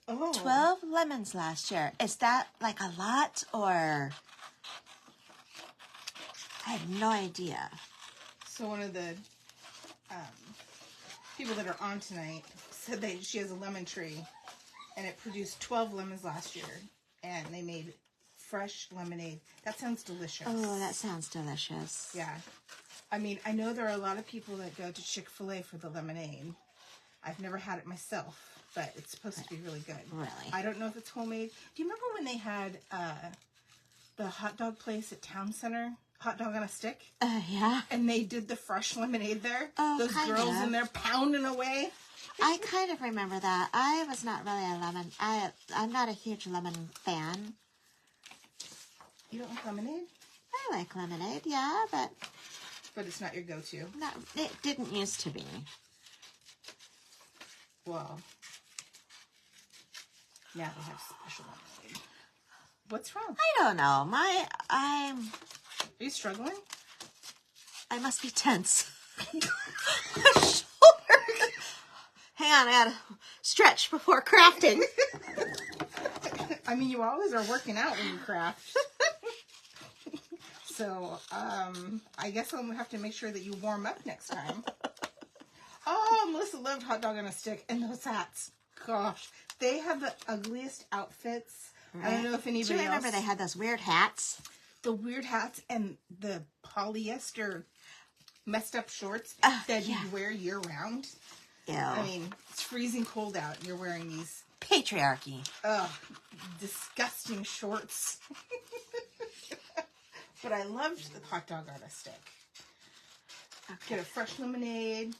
12 lemons last year. Is that like a lot, or... I have no idea. So one of the people that are on tonight said that she has a lemon tree, and it produced 12 lemons last year, and they made fresh lemonade. That sounds delicious. Oh, that sounds delicious. Yeah. I mean, I know there are a lot of people that go to Chick-fil-A for the lemonade. I've never had it myself, but it's supposed to be really good. Really? I don't know if it's homemade. Do you remember when they had the hot dog place at Town Center? Hot dog on a stick? Yeah. And they did the fresh lemonade there? Oh, those kind girls of. in there pounding away? I kind of remember that. I was not really a lemon... I'm not a huge lemon fan. You don't like lemonade? I like lemonade, yeah, but... But it's not your go-to? Not, it didn't used to be. Well, now they have special lemonade. What's wrong? I don't know. Are you struggling? I must be tense. My shoulder. Hang on, I gotta stretch before crafting. I mean, you always are working out when you craft. So, I guess I'm gonna have to make sure that you warm up next time. Oh, Melissa loved hot dog on a stick and those hats. Gosh, they have the ugliest outfits. Right. I don't know if anybody Do you remember else... they had those weird hats? The weird hats and the polyester messed up shorts that you wear year round. Ew. I mean, it's freezing cold out and you're wearing these... Patriarchy. Ugh, disgusting shorts. But I loved the hot dog on a stick. Okay. Get a fresh lemonade,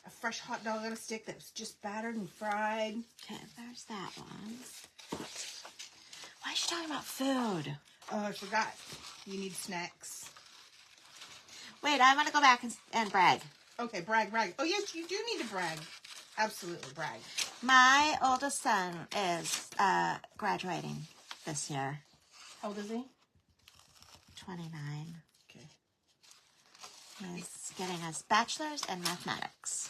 a fresh hot dog on a stick that was just battered and fried. Okay, there's that one. Why is she talking about food? Oh, I forgot. You need snacks. Wait, I want to go back and brag. Okay, brag. Oh, yes, you do need to brag. Absolutely, brag. My oldest son is graduating this year. How old is he? 29. Okay. He's getting his bachelor's in mathematics.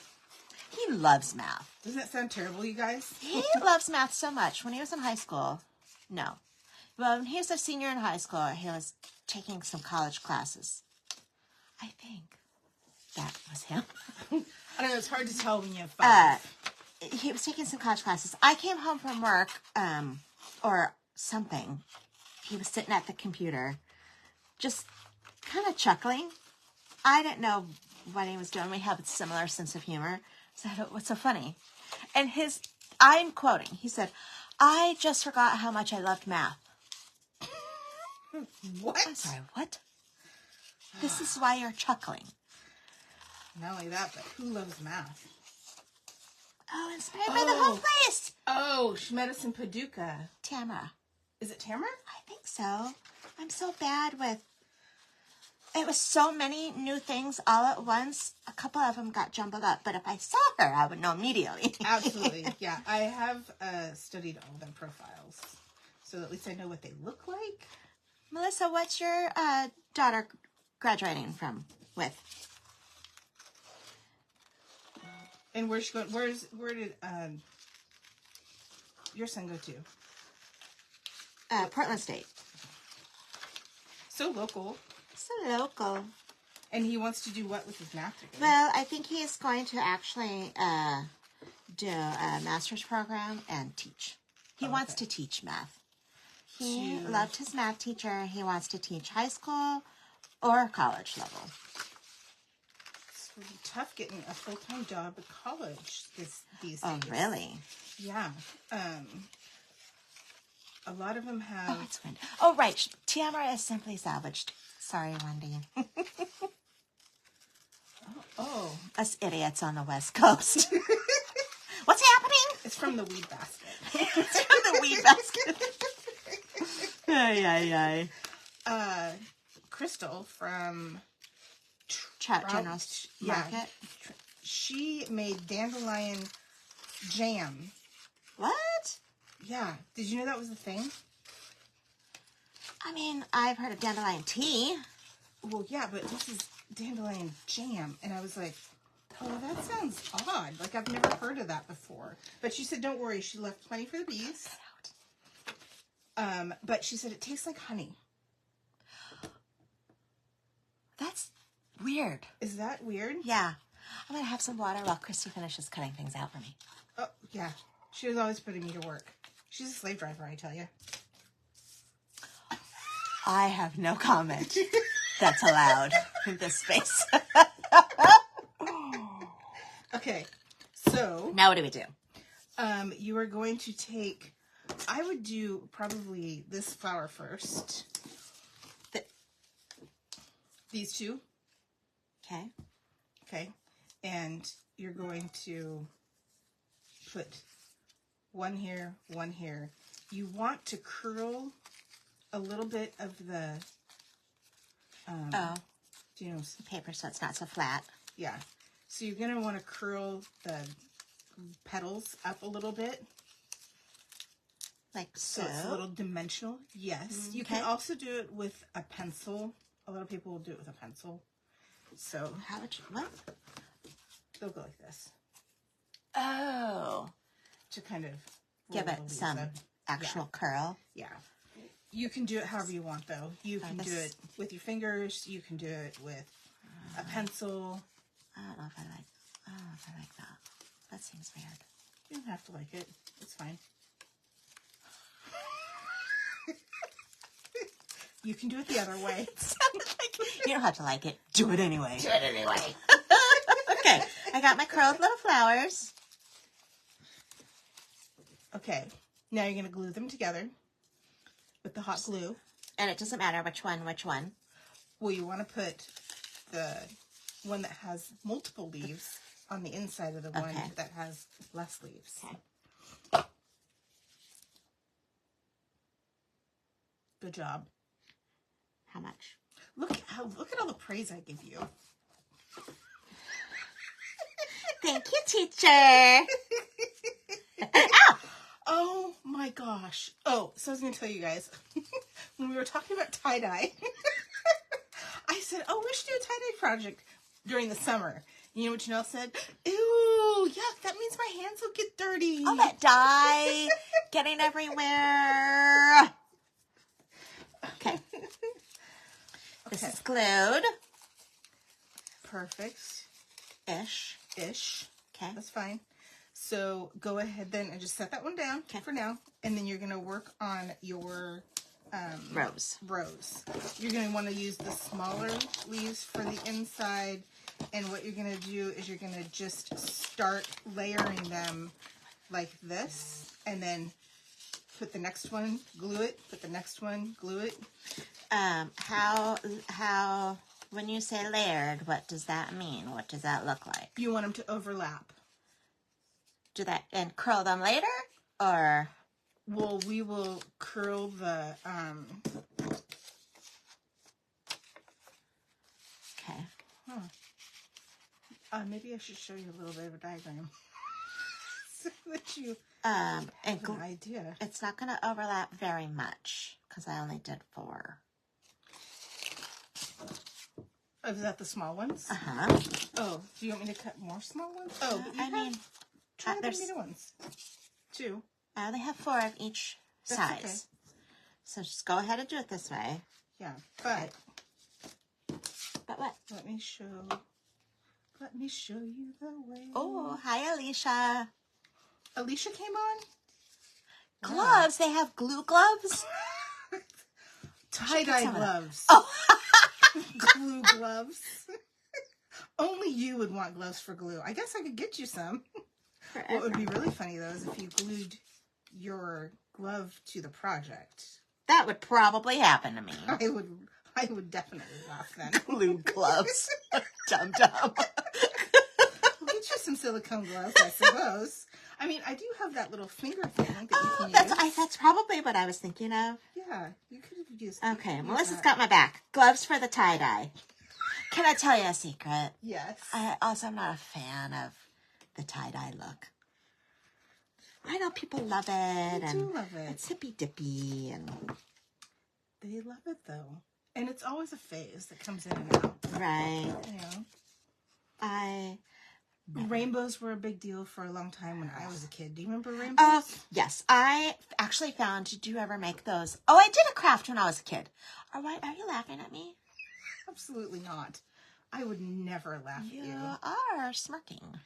He loves math. Doesn't that sound terrible, you guys? He loves math so much. When he was in high school, no. Well, when he was a senior in high school, he was taking some college classes. I think that was him. I don't know, it's hard to tell when you have 5. He was taking some college classes. I came home from work, or something. He was sitting at the computer, just kind of chuckling. I didn't know what he was doing. We have a similar sense of humor. So I thought, what's so funny? And I'm quoting, he said, I just forgot how much I loved math. What? I'm sorry, what? This is why you're chuckling. Not only that, but who loves math? Oh, inspired by the whole place. Oh, she met us in Paducah. Tamara. Is it Tamara? I think so. I'm so bad with... It was so many new things all at once. A couple of them got jumbled up, but if I saw her, I would know immediately. Absolutely, yeah. I have studied all their profiles, so at least I know what they look like. Melissa, what's your daughter graduating with? And where's she going? Where did your son go to? Portland State. So local. So local. And he wants to do what with his math degree? Well, I think he is going to actually do a master's program and teach. He wants to teach math. He loved his math teacher. He wants to teach high school or college level. It's really tough getting a full-time job at college these days. Oh, really? Yeah. A lot of them have... Oh, it's wind. Oh, right. Tamara is simply salvaged. Sorry, Wendy. Oh. Us idiots on the West Coast. What's happening? It's from the weed basket. It's from the weed basket. Ay. Crystal from... Trout General Market. She made dandelion jam. What? Yeah. Did you know that was a thing? I mean, I've heard of dandelion tea. Well, yeah, but this is dandelion jam. And I was like, oh, that sounds odd. Like, I've never heard of that before. But she said, don't worry. She left plenty for the bees. But she said it tastes like honey. That's weird. Is that weird? Yeah. I'm going to have some water while Christy finishes cutting things out for me. Oh, yeah. She was always putting me to work. She's a slave driver, I tell you. I have no comment that's allowed in this space. Okay, so... Now what do we do? You are going to take... I would do probably this flower first. These two. Okay. Okay. And you're going to put one here, one here. You want to curl a little bit of the... do you know, paper so it's not so flat. Yeah. So you're going to want to curl the petals up a little bit. Like so? So it's a little dimensional. Yes. You can also do it with a pencil. A lot of people will do it with a pencil. So how would you... What? They'll go like this. Oh. To kind of... Give it some actual curl. Yeah. You can do it however you want, though. You can do it with your fingers. You can do it with a pencil. I don't know if I like that. That seems weird. You don't have to like it. It's fine. You can do it the other way. You don't have to like it. Do it anyway. Do it anyway. Okay. I got my curled little flowers. Okay. Now you're going to glue them together with the hot glue. And it doesn't matter which one. Well, you want to put the one that has multiple leaves on the inside of the one that has less leaves. Okay. Good job. How much? Look at all the praise I give you. Thank you, teacher. Oh my gosh. Oh, so I was going to tell you guys, when we were talking about tie-dye, I said, oh, we should do a tie-dye project during the summer. You know what Janelle said? Ew, yuck, that means my hands will get dirty. All that dye getting everywhere. Okay. This is glued. Perfect. Ish. Okay. That's fine. So go ahead then and just set that one down for now. And then you're going to work on your Rose. You're going to want to use the smaller leaves for the inside. And what you're going to do is you're going to just start layering them like this. And then put the next one, glue it. Put the next one, glue it. How, when you say layered, what does that mean? What does that look like? You want them to overlap. Do that and curl them later, or? Well, we will curl the, Okay. Maybe I should show you a little bit of a diagram. So that you And have an idea. it's not going to overlap very much, because I only did 4. Oh, is that the small ones? Uh-huh. Oh, do you want me to cut more small ones? Oh, but try the there's, middle ones. 2. I only have 4 of each That's size. okay. So just go ahead and do it this way. Yeah, but what? let me show you the way. Oh, hi, Alicia. Alicia came on? Gloves. They have glue gloves. Tie-dye gloves. Oh. Glue gloves. Only you would want gloves for glue. I guess I could get you some. Forever. What would be really funny, though, is if you glued your glove to the project. That would probably happen to me. I would definitely laugh then. Glue gloves. Dum-dum. We'll get you some silicone gloves, I suppose. I mean, I do have that little finger thing that you can use. That's probably what I was thinking of. Yeah, you could have used. Okay, Melissa's got my back. Gloves for the tie-dye. Can I tell you a secret? Yes. I also am not a fan of the tie-dye look. I know people love it. They do love it. It's hippy-dippy. And they love it, though. And it's always a phase that comes in and out. Right. You know? Rainbows were a big deal for a long time when I was a kid. Do you remember rainbows? Yes. I actually found, did you ever make those? Oh, I did a craft when I was a kid. Are you laughing at me? Absolutely not. I would never laugh at you. You are smirking.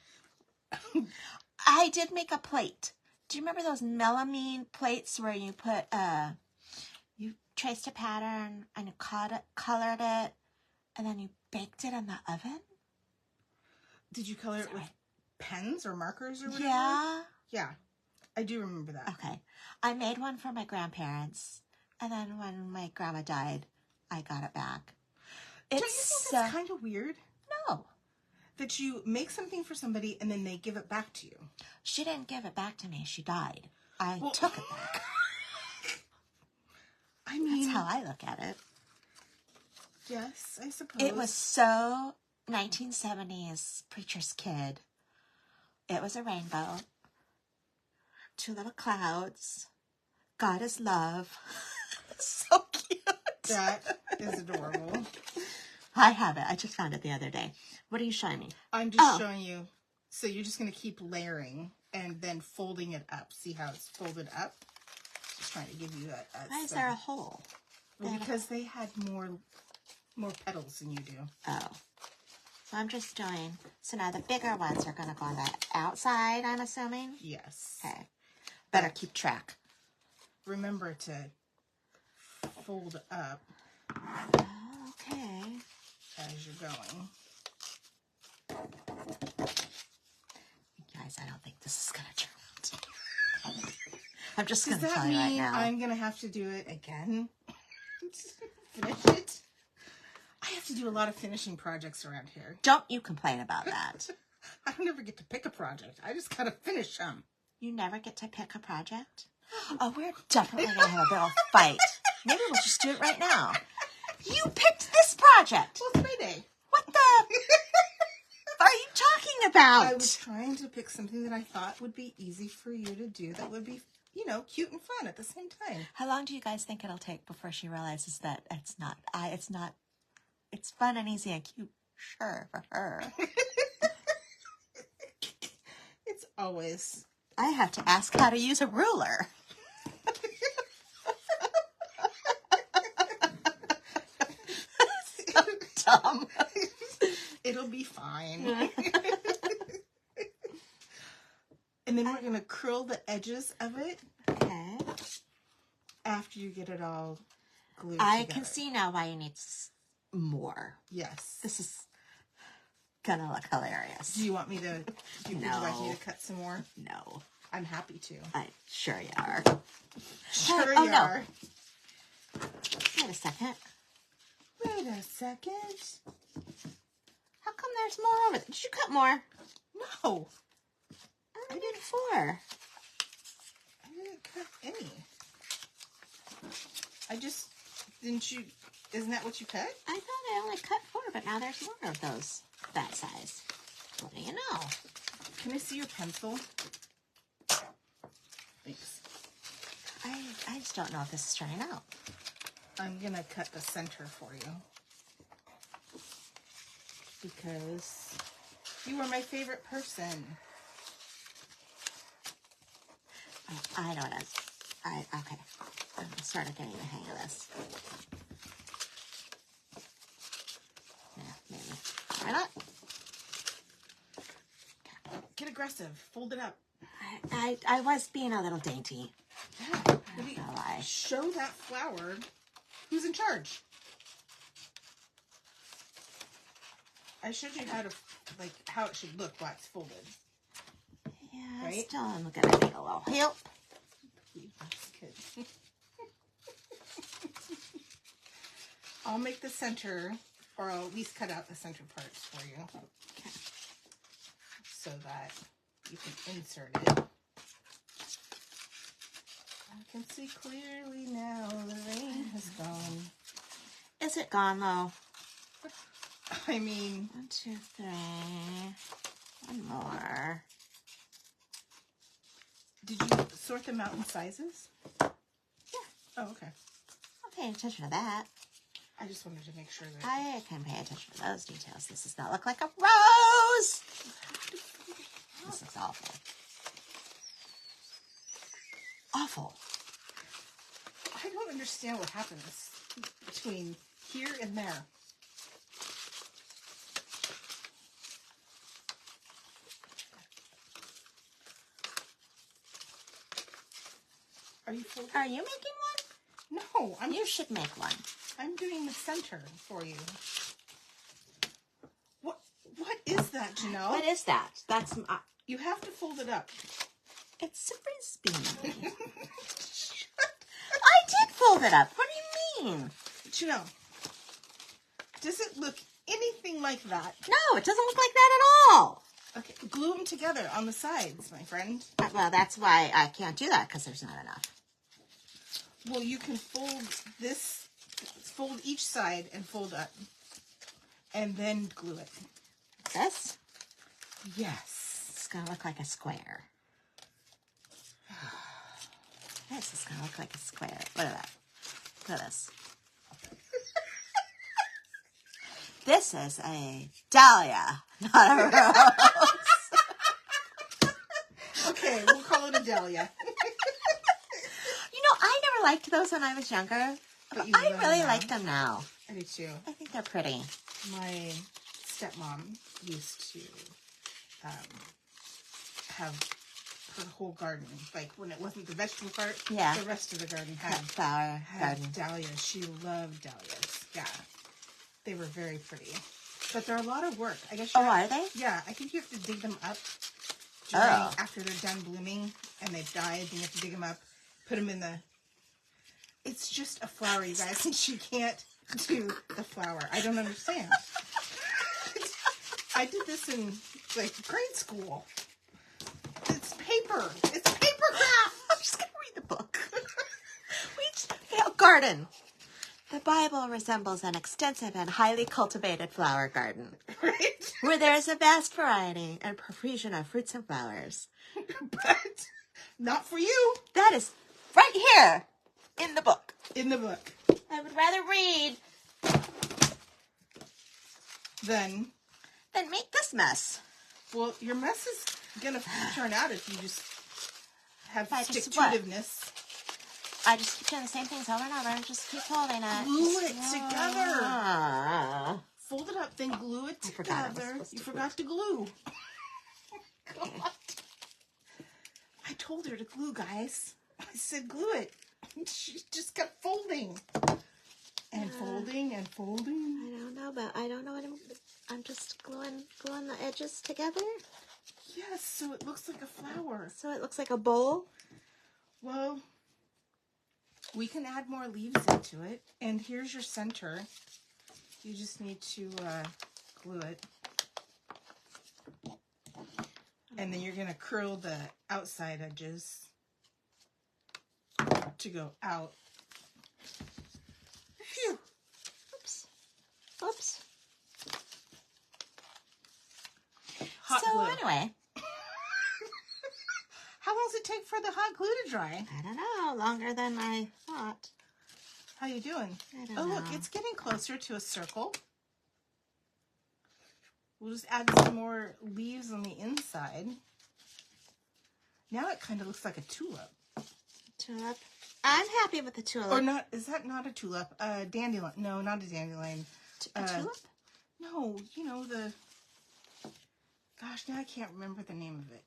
I did make a plate. Do you remember those melamine plates where you put, you traced a pattern and you colored it and then you baked it in the oven? Did you color it with pens or markers or whatever? Yeah. Yeah. I do remember that. Okay. I made one for my grandparents, and then when my grandma died, I got it back. Don't you think that's kind of weird? No. That you make something for somebody and then they give it back to you? She didn't give it back to me. She died. I took it back. I mean... That's how I look at it. Yes, I suppose. It was so 1970s preacher's kid. It was a rainbow. 2 little clouds. God is love. So cute. That is adorable. I have it. I just found it the other day. What are you showing me? I'm just showing you. So you're just going to keep layering and then folding it up. See how it's folded up? Just trying to give you a Why is there a hole? Well, because they had more petals than you do. Oh. So I'm just doing... So now the bigger ones are going to go on the outside, I'm assuming? Yes. Okay. Better keep track. Remember to fold up. Okay. As you're going. Guys, I don't think this is going to turn out. I'm just going to tell you right now. I'm going to have to do it again? Finish it? I have to do a lot of finishing projects around here. Don't you complain about that. I don't ever get to pick a project. I just got to finish them. You never get to pick a project? Oh, we're definitely going to have a bit of a fight. Maybe we'll just do it right now. You picked this project. Well, it's my day. What the are you talking about? I was trying to pick something that I thought would be easy for you to do that would be, you know, cute and fun at the same time. How long do you guys think it'll take before she realizes that it's not, it's fun and easy and cute, sure, for her. It's always. I have to ask how to use a ruler. So dumb. It'll be fine. And then we're going to curl the edges of it. Okay. After you get it all glued I together. can see now why you need more. Yes. This is gonna look hilarious. Do you want me to? Would you like me to cut some more? No. I'm happy to. I sure you are. Sure Oh, you no. are. Wait a second. Wait a second. How come there's more over there? Did you cut more? No, I did 4. I didn't cut any. I just didn't you. Isn't that what you cut? I thought I only cut 4, but now there's more of those that size. What do you know? Can I see your pencil? Thanks. I just don't know if this is turning out. I'm gonna cut the center for you because you are my favorite person. Oh, I know what it is. Okay. I'm starting getting the hang of this. Yeah, maybe. Why not? Get aggressive. Fold it up. I was being a little dainty. Yeah. I'm not gonna lie. Show that flower. Who's in charge? I showed you how it should look while it's folded. Yeah, Right? still I'm gonna need a little help. Good. I'll make the center, or I'll at least cut out the center parts for you. Okay. So that you can insert it. I can see clearly now the rain has gone. Is it gone though? I mean, 1, 2, 3. One more. did you sort them out in sizes? Yeah. Oh, okay. I'll pay attention to that. I just wanted to make sure that... I can pay attention to those details. This does not look like a rose. This looks awful. Awful. I don't understand what happens between here and there. Are you folding? Are you making No, one? You should make one. I'm doing the center for you. What is that, Janelle? What is that? That's You have to fold it up. it's a frisbee. I did fold it up. What do you mean? Janelle, does it look anything like that? No, it doesn't look like that at all. Okay, glue them together on the sides, my friend. Well, that's why I can't do that because there's not enough. Well, you can fold each side and fold up, and then glue it. This? Yes. It's going to look like a square. This is going to look like a square. Look at that. Look at this. This is a dahlia, not a rose. Okay, we'll call it a dahlia. You know, I never liked those when I was younger. But you I love really them. like them now. I do too. I think they're pretty. My stepmom used to have her whole garden, like when it wasn't the vegetable part, Yeah. the rest of the garden Cut had flower garden. dahlias. She loved dahlias. Yeah. They were very pretty. But they're a lot of work. I guess. Oh, are they? Yeah, I think you have to dig them up after they're done blooming and they've died. Then you have to dig them up, put them in the... It's just a flower, you guys, and she can't do the flower. I don't understand. I did this in, like, grade school. It's paper. It's paper craft. I'm just going to read the book. Garden. The Bible resembles an extensive and highly cultivated flower garden, Right? where there is a vast variety and profusion of fruits and flowers. But not for you. That is right here in the book. In the book. I would rather read Then, make this mess. well, your mess is going to turn out if you just have I just stick-to-itiveness. I just keep doing the same things over and over and just keep holding it. Glue it together. Ah. Fold it up, then glue it forgot I was together. supposed You to forgot to glue. God. I told her to glue, guys. I said glue it. She just kept folding. And folding and folding. I don't know, but I don't know what I'm just gluing the edges together. Yes, so it looks like a flower. So it looks like a bowl. Well, we can add more leaves into it. And here's your center. You just need to glue it. And then you're going to curl the outside edges to go out. Phew. Oops. Oops. Hot so glue. anyway. How long does it take for the hot glue to dry? I don't know. Longer than I thought. How you doing? I don't Oh, know. look, it's getting closer to a circle. We'll just add some more leaves on the inside. Now it kind of looks like a tulip. Tulip. I'm happy with the tulip. Or not, is that not a tulip? Dandelion. No, not a dandelion. A tulip? No, you know the... Gosh, now I can't remember the name of it.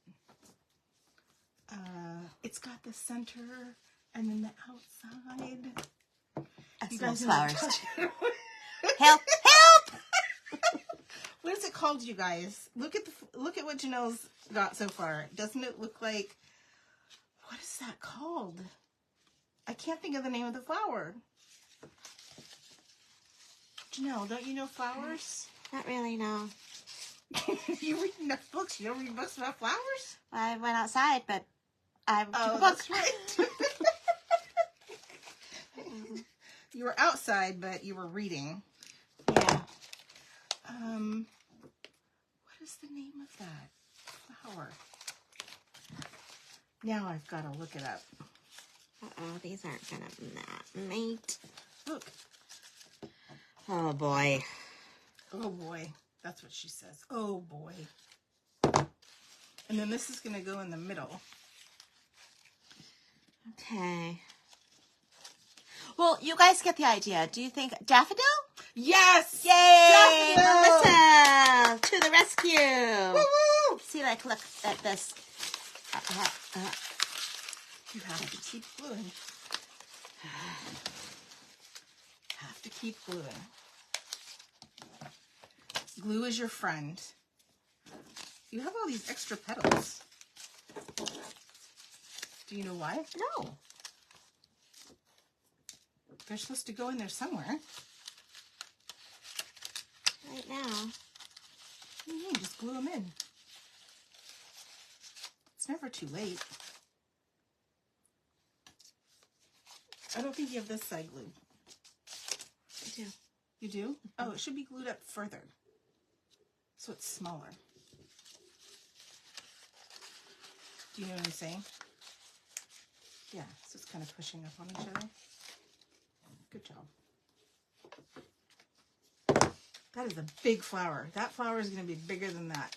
It's got the center and then the outside. That's guys flowers. know- Help! Help! What is it called, you guys? Look at what Janelle's got so far. Doesn't it look like... What is that called? I can't think of the name of the flower. Janelle, don't you know flowers? Not really, no. You read enough books. You don't read books about flowers? I went outside, but I took a book. That's right. You were outside, but you were reading. Yeah. What is the name of that flower? Now I've got to look it up. Uh-oh, these aren't gonna mate. Look. Oh, boy. Oh, boy. That's what she says. Oh, boy. And then this is going to go in the middle. Okay. Well, you guys get the idea. Do you think daffodil? Yes! Yay! Daffodil! Melissa to the rescue. Woo-woo! See, like, look at this. You have to keep gluing. Have to keep gluing. Glue is your friend. You have all these extra petals. Do you know why? No. They're supposed to go in there somewhere. Right now. What do you mean? Just glue them in. It's never too late. I don't think you have this side glued. I do. You do? Oh, it should be glued up further. So it's smaller. Do you know what I'm saying? Yeah, so it's kind of pushing up on each other. Good job. That is a big flower. That flower is going to be bigger than that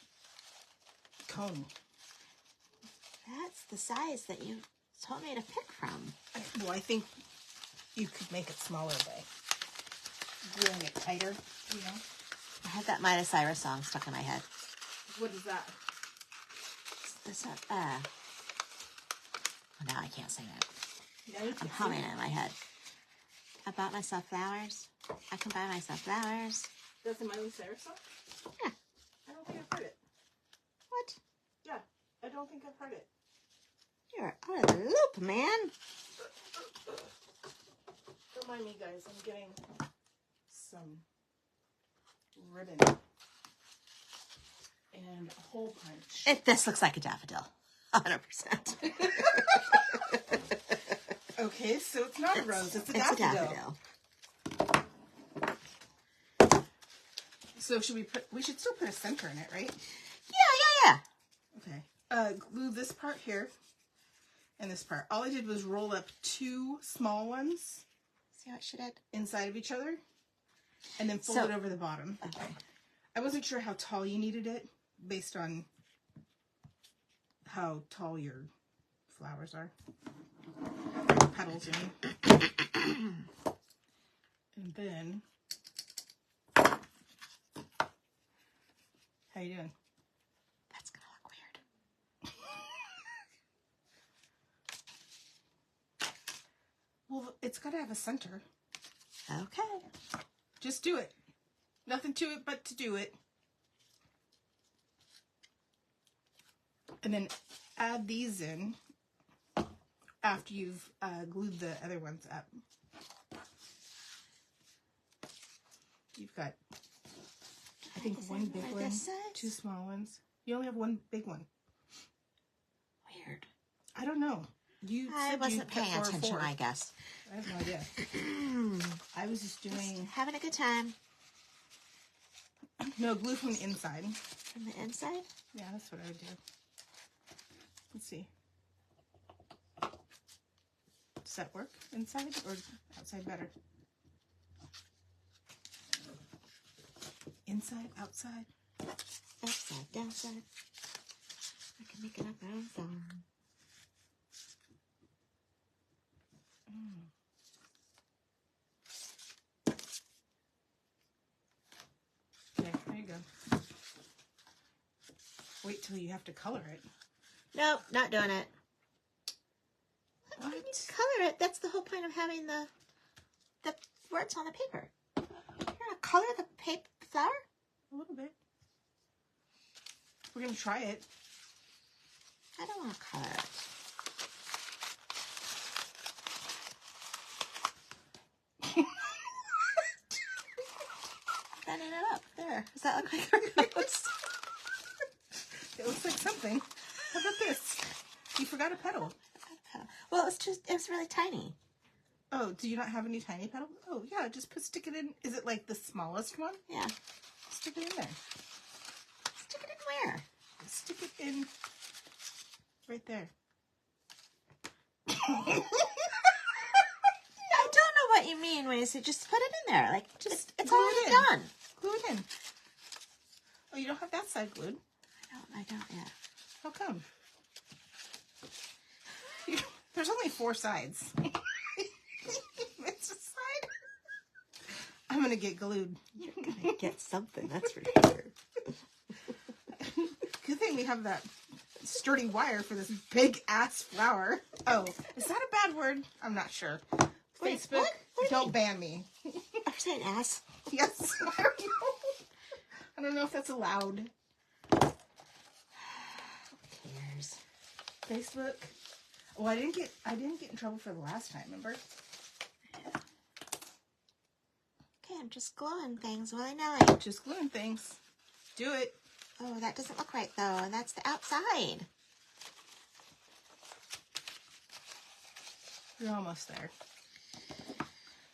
cone. That's the size that you told me to pick from. Well, I think you could make it smaller by gluing it tighter, you know? I had that Miley Cyrus song stuck in my head. What is that? Oh, now I can't sing it. No, you I'm can't humming see it in my head. I bought myself flowers. I can buy myself flowers. That's the Miley Cyrus song? Yeah. I don't think I've heard it. What? Yeah, I don't think I've heard it. You're out of the loop, man. Don't mind me, guys. I'm getting some ribbon and a hole punch. This looks like a daffodil. 100%. Okay, so it's not a rose. It's a It's daffodil. a daffodil. So we should still put a center in it, right? Yeah. Okay. Glue this part here and this part. All I did was roll up 2 small ones. See what she did? Inside of each other. And then fold it over the bottom. Okay. I wasn't sure how tall you needed it based on how tall your flowers are. Petals, I mean. And then, how you doing? That's gonna look weird. Well, it's got to have a center. Okay. Just do it. Nothing to it but to do it. And then add these in after you've glued the other ones up. You've got, I think, one big one, 2 small ones. You only have one big one. Weird. I don't know. I wasn't paying attention, I guess. I have no idea. I was just doing... Having a good time. No, glue from the inside. From the inside? Yeah, that's what I would do. Let's see. Does that work inside or outside better? Inside, outside? Upside, downside. I can make it up our own song. Okay, there you go. Wait till you have to color it. Nope, not doing it. What? You need to color it. That's the whole point of having the words on the paper. You're gonna color the flower? A little bit. We're gonna try it. I don't want to color it. Setting it up there. Does that look like our notes? It looks like something. How about this? You forgot a petal. Well, it was really tiny. Oh, do you not have any tiny petals? Oh, yeah, just stick it in. Is it like the smallest one? Yeah. Stick it in there. Stick it in where? Stick it in right there. I don't know what you mean when you say just put it in there. Like, just it's already done. Glue it in. Oh, you don't have that side glued? I don't yet. How come? There's only 4 sides. It's a side. I'm going to get glued. You're going to get something, that's for sure. Good thing we have that sturdy wire for this big ass flower. Oh, is that a bad word? I'm not sure. Wait, Facebook, don't ban me. I'm saying ass. Yes. I don't know. I don't know if that's allowed. Who cares? Facebook. Well, I didn't get in trouble for the last time, remember? Okay, I'm just gluing things willy-nilly. Just gluing things. Do it. Oh, that doesn't look right, though, and that's the outside. You're almost there.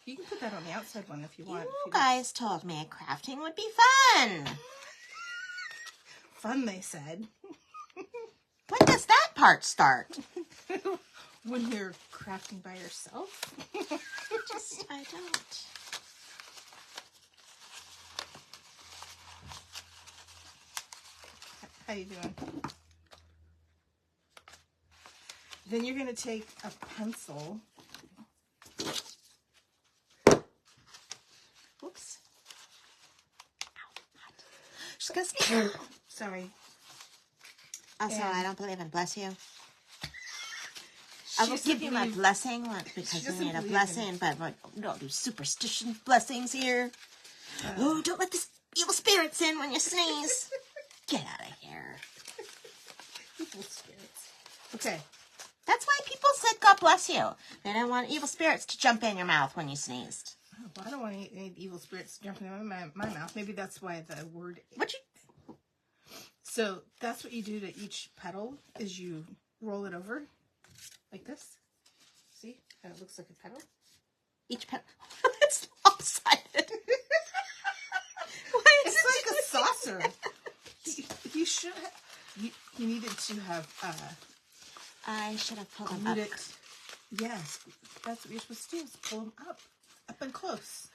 You can put that on the outside one if you want. You guys told me crafting would be fun. Fun, they said. When does that part start? When you're crafting by yourself? I don't. How you doing? Then you're going to take a pencil. Whoops. Ow, hot. She's going to sneeze. Sorry. Also, And I don't believe in bless you. I will give you my blessing because we need a blessing, but we don't do superstition blessings here. Oh, don't let this evil spirits in when you sneeze. Get out of here. Evil spirits. Okay. That's why people said God bless you. They don't want evil spirits to jump in your mouth when you sneezed. Oh, well, I don't want any evil spirits jumping in my mouth. Maybe that's why the word... So that's what you do to each petal is you roll it over like this. See how it looks like a petal? Each petal. It's lopsided. Why is it's like a You needed to have I should have pulled them up. Yes, that's what you're supposed to do, is pull them up and close.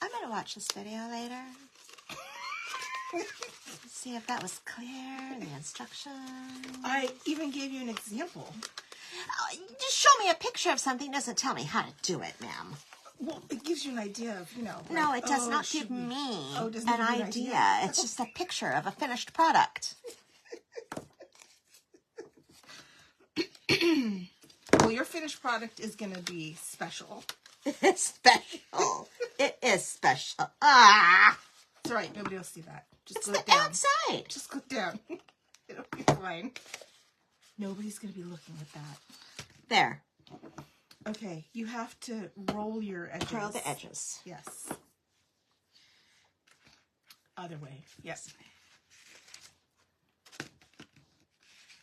I'm going to watch this video later. See if that was clear, the instructions. I even gave you an example. Just show me a picture of something doesn't tell me how to do it, ma'am. Well, it gives you an idea of, like, no, it does not give me an idea. It's just a picture of a finished product. Well, your finished product is going to be special. It's special. It is special. Ah! It's all right. Nobody will see that. Just it's look the down. outside. Just look down. It'll be fine. Nobody's going to be looking at that. There. Okay, you have to roll your edges. Curl the edges. Yes. Other way. Yes.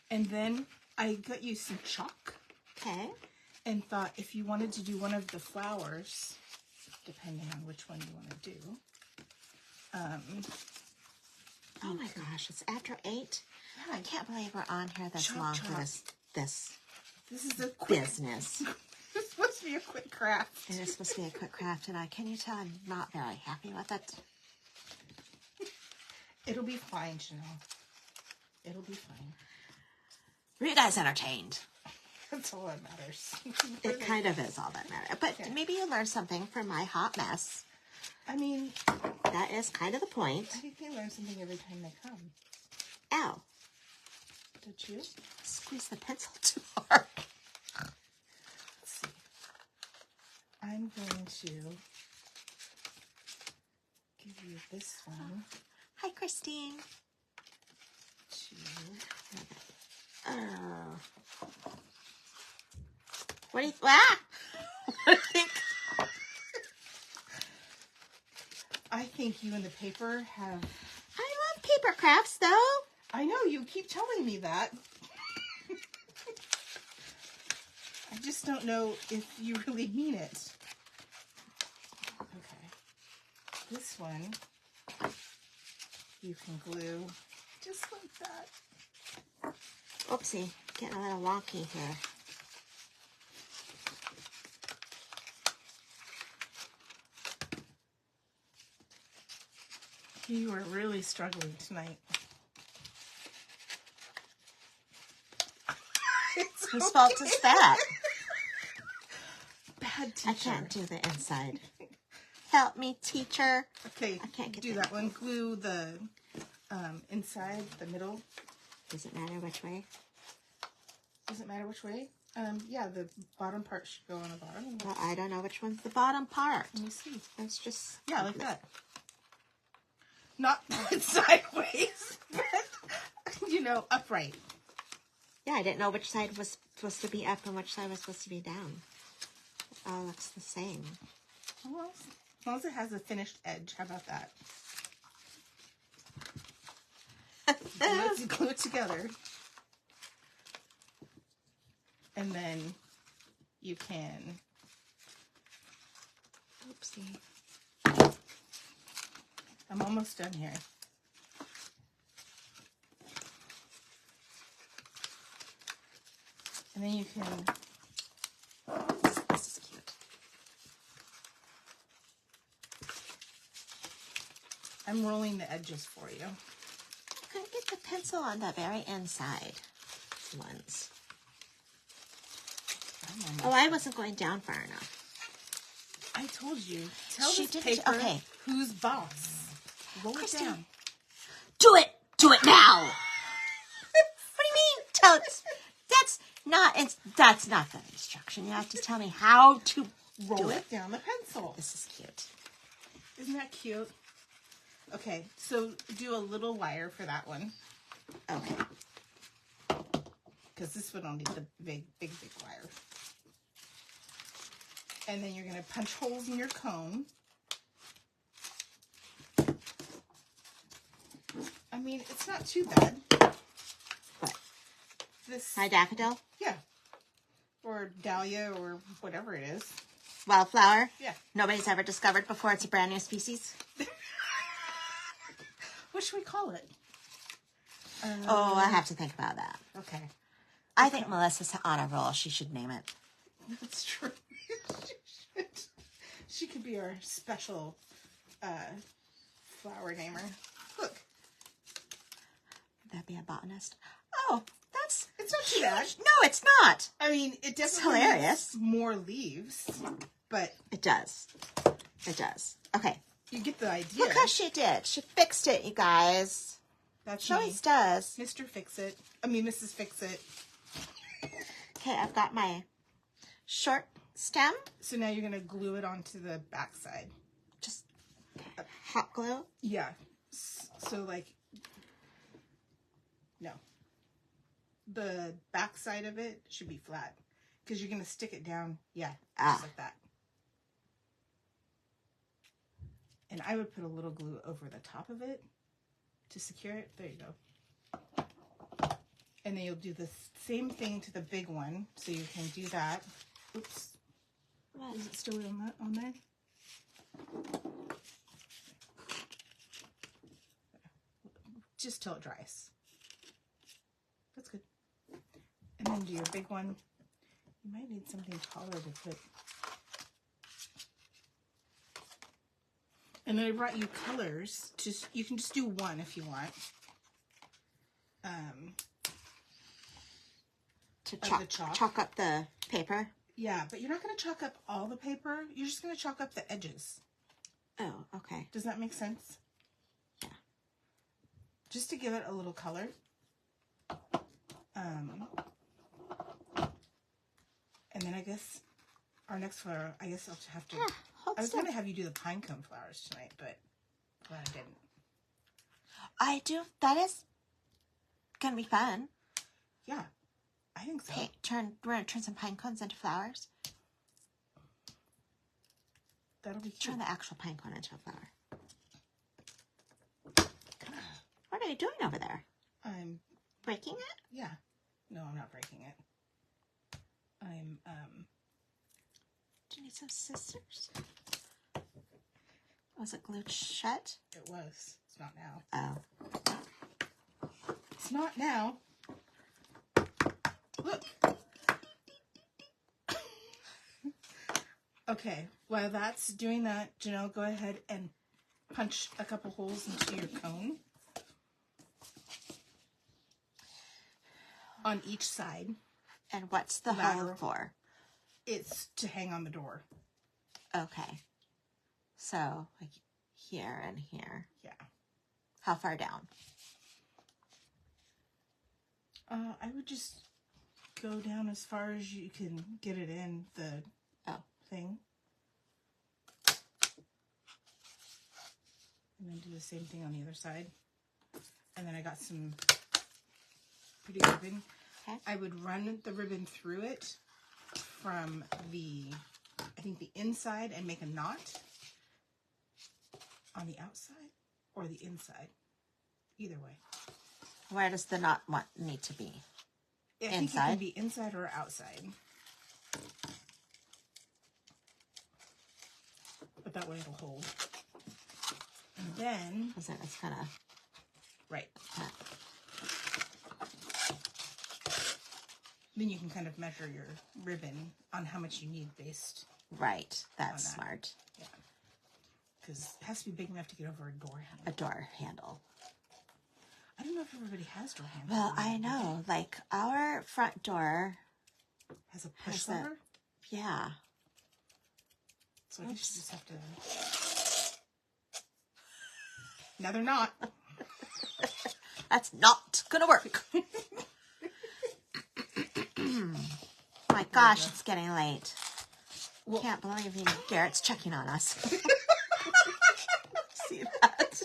And then I got you some chalk. Okay. And thought if you wanted to do one of the flowers, depending on which one you want to do. Oh my gosh, it's after 8. Yeah, I can't believe we're on here this long for this is a quick business. It's supposed to be a quick craft. It is supposed to be a quick craft, and can you tell I'm not very happy with it? It'll be fine, Chanel. It'll be fine. Were you guys entertained? That's all that matters. It kind of is all that matters. But maybe you learned something from my hot mess. I mean, that is kind of the point. I think they learn something every time they come. Ow. Did you? Squeeze the pencil too hard. Let's see. I'm going to give you this one. Hi, Christine. What do you think? I think you and the paper have... I love paper crafts, though. I know, you keep telling me that. I just don't know if you really mean it. Okay. This one, you can glue just like that. Oopsie, getting a little wonky here. You are really struggling tonight. Whose fault is that? Bad teacher. I can't do the inside. Help me, teacher. Okay, I can't get do that one. Glue the inside, the middle. Does it matter which way? Does it matter which way? Yeah, the bottom part should go on the bottom. Well, I don't know which one's the bottom part. Let me see. It's just... Yeah, like that. Not sideways, but, upright. Yeah, I didn't know which side was supposed to be up and which side was supposed to be down. It all looks the same. Well, as long as it has a finished edge, how about that? Let's glue it together. And then you can... Oopsie. I'm almost done here. And then you can... This is cute. I'm rolling the edges for you. I couldn't get the pencil on the very inside ones. Oh, I wasn't going down far enough. I told you. Tell She this didn't. paper Okay. who's boss. Roll Christine, it down. Do it! Do it now! What do you mean? Tell us. That's not the instruction. You have to tell me how to Roll it down the pencil. This is cute. Isn't that cute? Okay, so do a little wire for that one. Okay. Because this one will need the big wire. And then you're going to punch holes in your cone. I mean, it's not too bad. What? This, My daffodil? yeah. Or dahlia or whatever it is. Wildflower? Yeah. Nobody's ever discovered before it's a brand new species? What should we call it? Oh, I have to think about that. Okay. I think Melissa's on a roll. She should name it. That's true. She could be our special flower namer. Look. That'd be a botanist. Oh, that's... It's not too bad. No, it's not. I mean, it definitely hilarious. needs more leaves, but... It does. It does. Okay. You get the idea. Look how she did. She fixed it, you guys. That's She me. always does. Mr. Fix-It. I mean, Mrs. Fix-It. Okay, I've got my short stem. So now you're going to glue it onto the back side. Just hot glue. Yeah. So, like... No. The back side of it should be flat. Because you're going to stick it down. Yeah. Just like that. And I would put a little glue over the top of it to secure it. There you go. And then you'll do the same thing to the big one. So you can do that. Oops. Is it still on there? Just till it dries. That's good. And then do your big one. You might need something taller to put. And then I brought you colors. You can just do one if you want. To chalk. Chalk up the paper. Yeah, but you're not going to chalk up all the paper. You're just going to chalk up the edges. Oh, okay. Does that make sense? Yeah. Just to give it a little color. And then I guess our next flower, I guess I'll have to... I was going to have you do the pine cone flowers tonight, but glad I didn't. I do. That is going to be fun. Yeah, I think so. We're going to turn some pine cones into flowers. That'll be cute. Turn the actual pine cone into a flower. What are you doing over there? I'm breaking it? Yeah. No, I'm not breaking it. I'm, Do you need some scissors? Was it glued shut? It was. It's not now. Oh. It's not now. Look. Okay. While that's doing that, Janelle, go ahead and punch a couple holes into your cone. On each side. And what's the hole for? It's to hang on the door. Okay. So, like here and here. Yeah. How far down? I would just go down as far as you can get it in the thing. And then do the same thing on the other side. And then I got some pretty ribbon. Okay. I would run the ribbon through it from I think the inside and make a knot on the outside or the inside. Either way. Where does the knot need to be? I think it can be inside or outside. But that way it'll hold. And then... It's kind of... Right. Then you can kind of measure your ribbon on how much you need based. Right. That's smart. Yeah. Because it has to be big enough to get over a door handle. A door handle. I don't know if everybody has door handles. Well, I know. Like, our front door... Has a push lever? Yeah. So I guess you just have to... Now they're not. That's not gonna work. My gosh, it's getting late. Well, can't believe Garrett's checking on us. See that?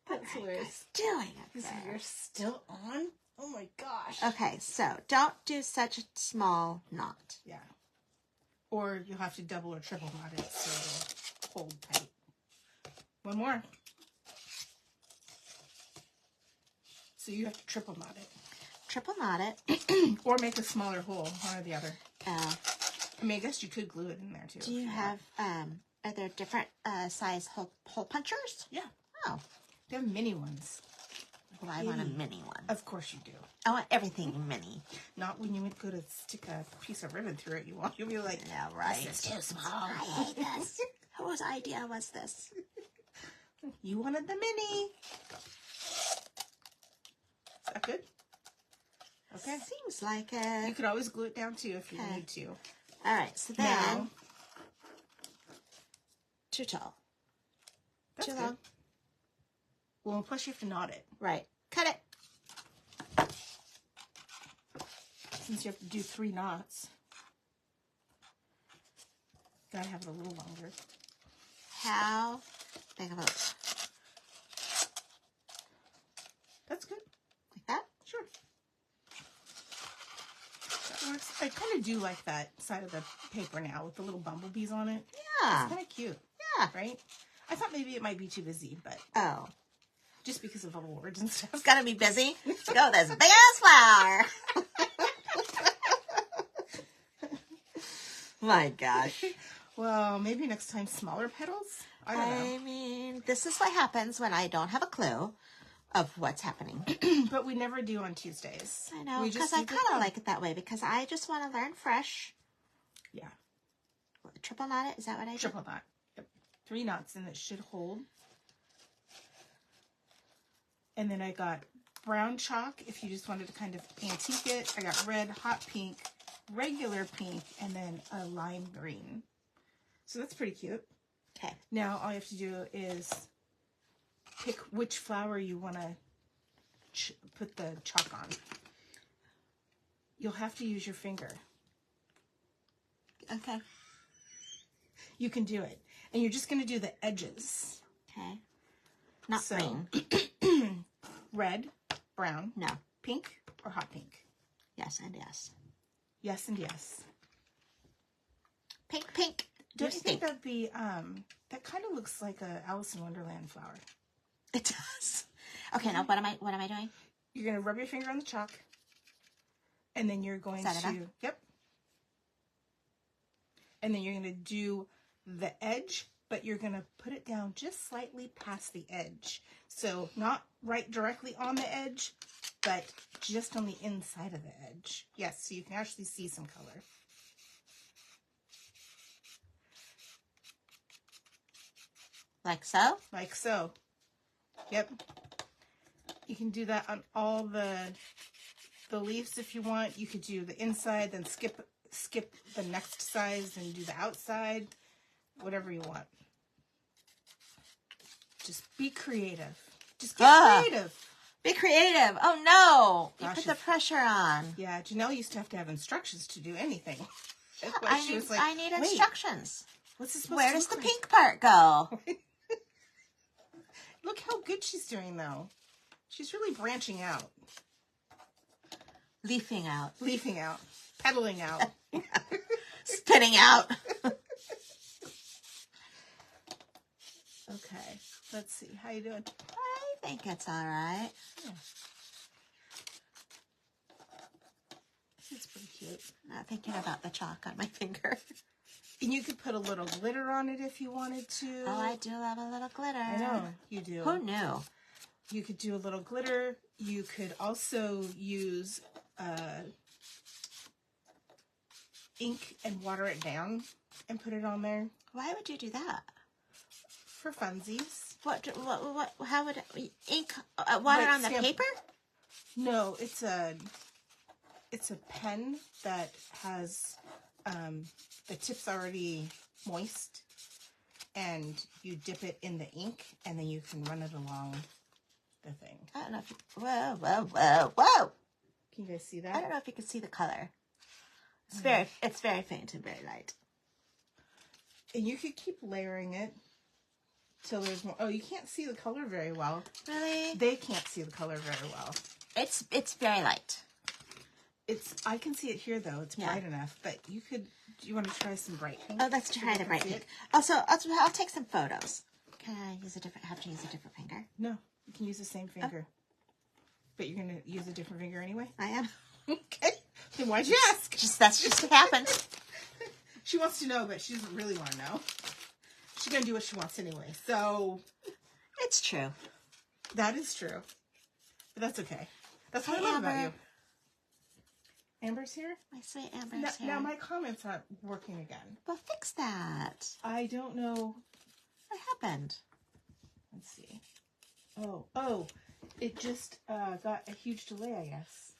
That's hilarious. Doing it there? You're still on? Oh my gosh. Okay, so don't do such a small knot. Yeah. Or you'll have to double or triple knot it so it'll hold tight. One more. So you have to triple knot it. Triple knot it. Or make a smaller hole, one or the other. I mean, I guess you could glue it in there too. Do you have, are there different size hole punchers? Yeah. Oh. They have mini ones. Well, I want a mini one. Of course you do. I want everything mini. Not when you would go to stick a piece of ribbon through it. You'll be like, yeah, right. This is too small. I hate this. Whose idea was this? You wanted the mini. Is that good? Okay. Seems like it. You could always glue it down too if you need to. All right. So then, now, too tall. That's Too good. long. Well, plus you have to knot it. Right. Cut it. Since you have to do 3 knots. Gotta have it a little longer. How big of a... That's good. Like that? Sure. That works. I kind of do like that side of the paper now with the little bumblebees on it. Yeah. It's kind of cute. Yeah. Right? I thought maybe it might be too busy, but... Oh. Just because of all the words and stuff. It's gonna be busy. Go with this big ass flower. My gosh. Well, maybe next time smaller petals? I don't know. I mean, this is what happens when I don't have a clue of what's happening. But we never do on Tuesdays. I know, We because just I do the kind of fun. like it that way because I just want to learn fresh. Yeah. Triple knot it? Is that what I did? Triple knot. Yep. 3 knots and it should hold. And then I got brown chalk if you just wanted to kind of antique it. I got red, hot pink, regular pink, and then a lime green. So that's pretty cute. Okay. Now all you have to do is pick which flower you want to put the chalk on. You'll have to use your finger. Okay. You can do it. And you're just going to do the edges. Okay. Not So- green. Red, brown, No. pink, or hot pink. Yes and yes. Yes and yes. Pink, pink. Don't Here's you think pink. that'd be, that kind of looks like a Alice in Wonderland flower. It does. Okay, now what am I doing? You're going to rub your finger on the chalk. And then you're going Is that enough? yep. And then you're going to do the edge, but you're going to put it down just slightly past the edge. So not right directly on the edge, but just on the inside of the edge. Yes, so you can actually see some color. Like so? Like so. Yep. You can do that on all the leaves if you want. You could do the inside, then skip the next size and do the outside. Whatever you want. Just be creative. Just get creative. Be creative. Oh no. You Gosh, put the pressure on. Yeah, Janelle used to have to have instructions to do anything. That's why I she need, was like, I need "Wait, instructions. what's this supposed Where to does the look like?" pink part go? Look how good she's doing, though. She's really branching out. Leafing out. Leafing out. Pedaling out. Spinning out. Okay, let's see. How you doing? I think it's all right. Yeah. It's pretty cute. Not thinking about the chalk on my finger. And you could put a little glitter on it if you wanted to. Oh, I do love a little glitter. I know, you do. Who knew? You could do a little glitter. You could also use ink and water it down and put it on there Why would you do that? for funsies. What how would ink water Like on the stamp- paper? No, it's a pen that has the tips already moist, and you dip it in the ink, and then you can run it along the thing. I don't know if you, whoa. Can you guys see I that? don't know if you can see the color. It's Mm-hmm. very faint and very light. And you could keep layering it till there's more. Oh, you can't see the color very well. Really? They can't see the color very well. It's very light. I can see it here though. It's Yeah. bright enough. But you could. Do you want to try some bright pink? Oh, let's so try we the can bright see pink. it? Also, I'll take some photos. Can I use have to use a different finger? No, you can use the same finger. But you're gonna use a different finger anyway. I am. Okay. Then why'd you ask? That's just what happened. She wants to know, but she doesn't really want to know. She's gonna do what she wants anyway. So It's true. that is true. But that's okay. That's what Hey, I love about Amber. you. Amber's here? My sweet Amber's here. Now my comment's not working again. Well, fix that. I don't know. What happened? Let's see. Oh, it just got a huge delay, I guess.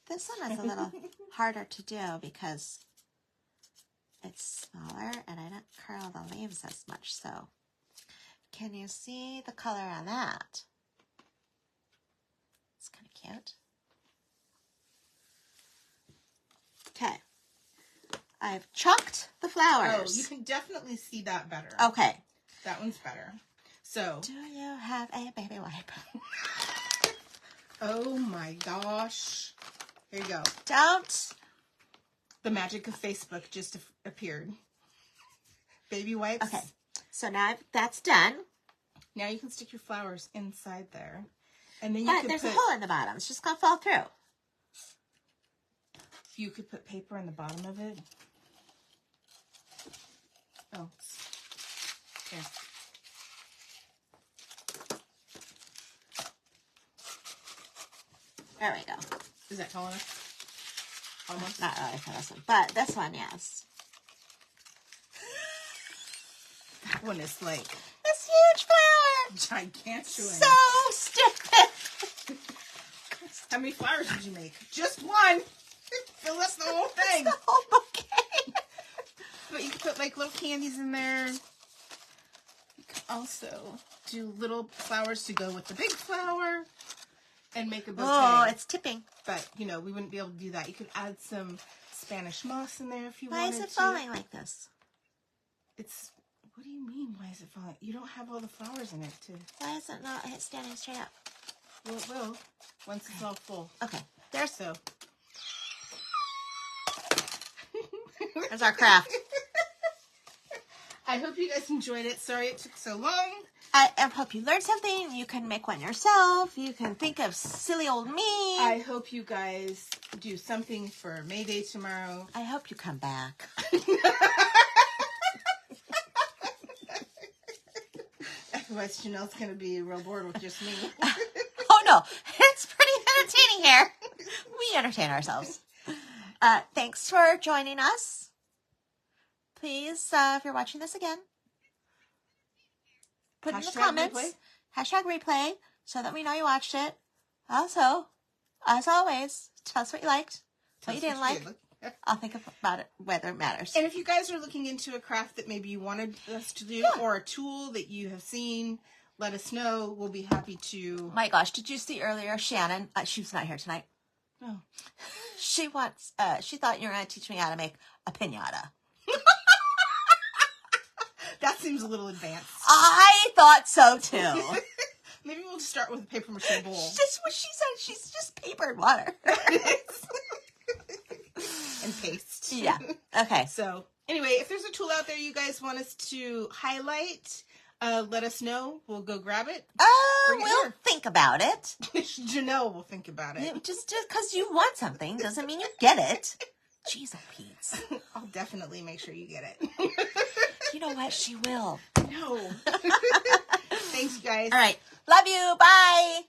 This one is a little harder to do because it's smaller and I don't curl the leaves as much. So, can you see the color on that? It's kind of cute. Okay. I've chalked the flowers. Oh, you can definitely see that better. Okay. That one's better. So. Do you have a baby wipe? Oh my gosh. Here you go. Don't. The magic of Facebook just appeared. Baby wipes. Okay. So now that's done. Now you can stick your flowers inside there. And then But there's a hole in the bottom. It's just going to fall through. You could put paper on the bottom of it. Oh. Here. There we go. Is that tall enough? Almost. Not really for this one. But this one, yes. That one is like This huge flower. gigantuan. So stupid. How many flowers did you make? Just one. Fill us the whole thing. The whole bouquet. But you can put like little candies in there. You can also do little flowers to go with the big flower and make a bouquet. Oh, it's tipping. But, you know, we wouldn't be able to do that. You could add some Spanish moss in there if you Why wanted is to. it falling like this? It's, what do you mean, why is it falling? You don't have all the flowers in it to... Why is it not standing straight up? Well, it will, once it's all full. Okay, there's So... there's our craft. I hope you guys enjoyed it. Sorry it took so long. I hope you learned something. You can make one yourself. You can think of silly old me. I hope you guys do something for May Day tomorrow. I hope you come back. Otherwise, Janelle's going to be real bored with just me. Oh, no. It's pretty entertaining here. We entertain ourselves. Thanks for joining us. Please, if you're watching this again, put in the comments, #replay, so that we know you watched it. Also, as always, tell us what you liked, what you didn't like. I'll think about it, whether it matters. And if you guys are looking into a craft that maybe you wanted us to do, or a tool that you have seen, let us know. We'll be happy to... My gosh, did you see earlier, Shannon? She was not here tonight. Oh. She wants. She thought you were going to teach me how to make a piñata. That seems a little advanced. I thought so too. Maybe we'll just start with a paper mache bowl. Just what she said. She's just paper and water. And paste. Yeah. Okay. So, anyway, if there's a tool out there you guys want us to highlight, let us know. We'll go grab it. Bring it We'll here. think about it. Janelle will think about it. Just because you want something doesn't mean you get it. Jeez, oh, Pete. I'll definitely make sure you get it. You know what? She will. No. Thanks, guys. All right. Love you. Bye.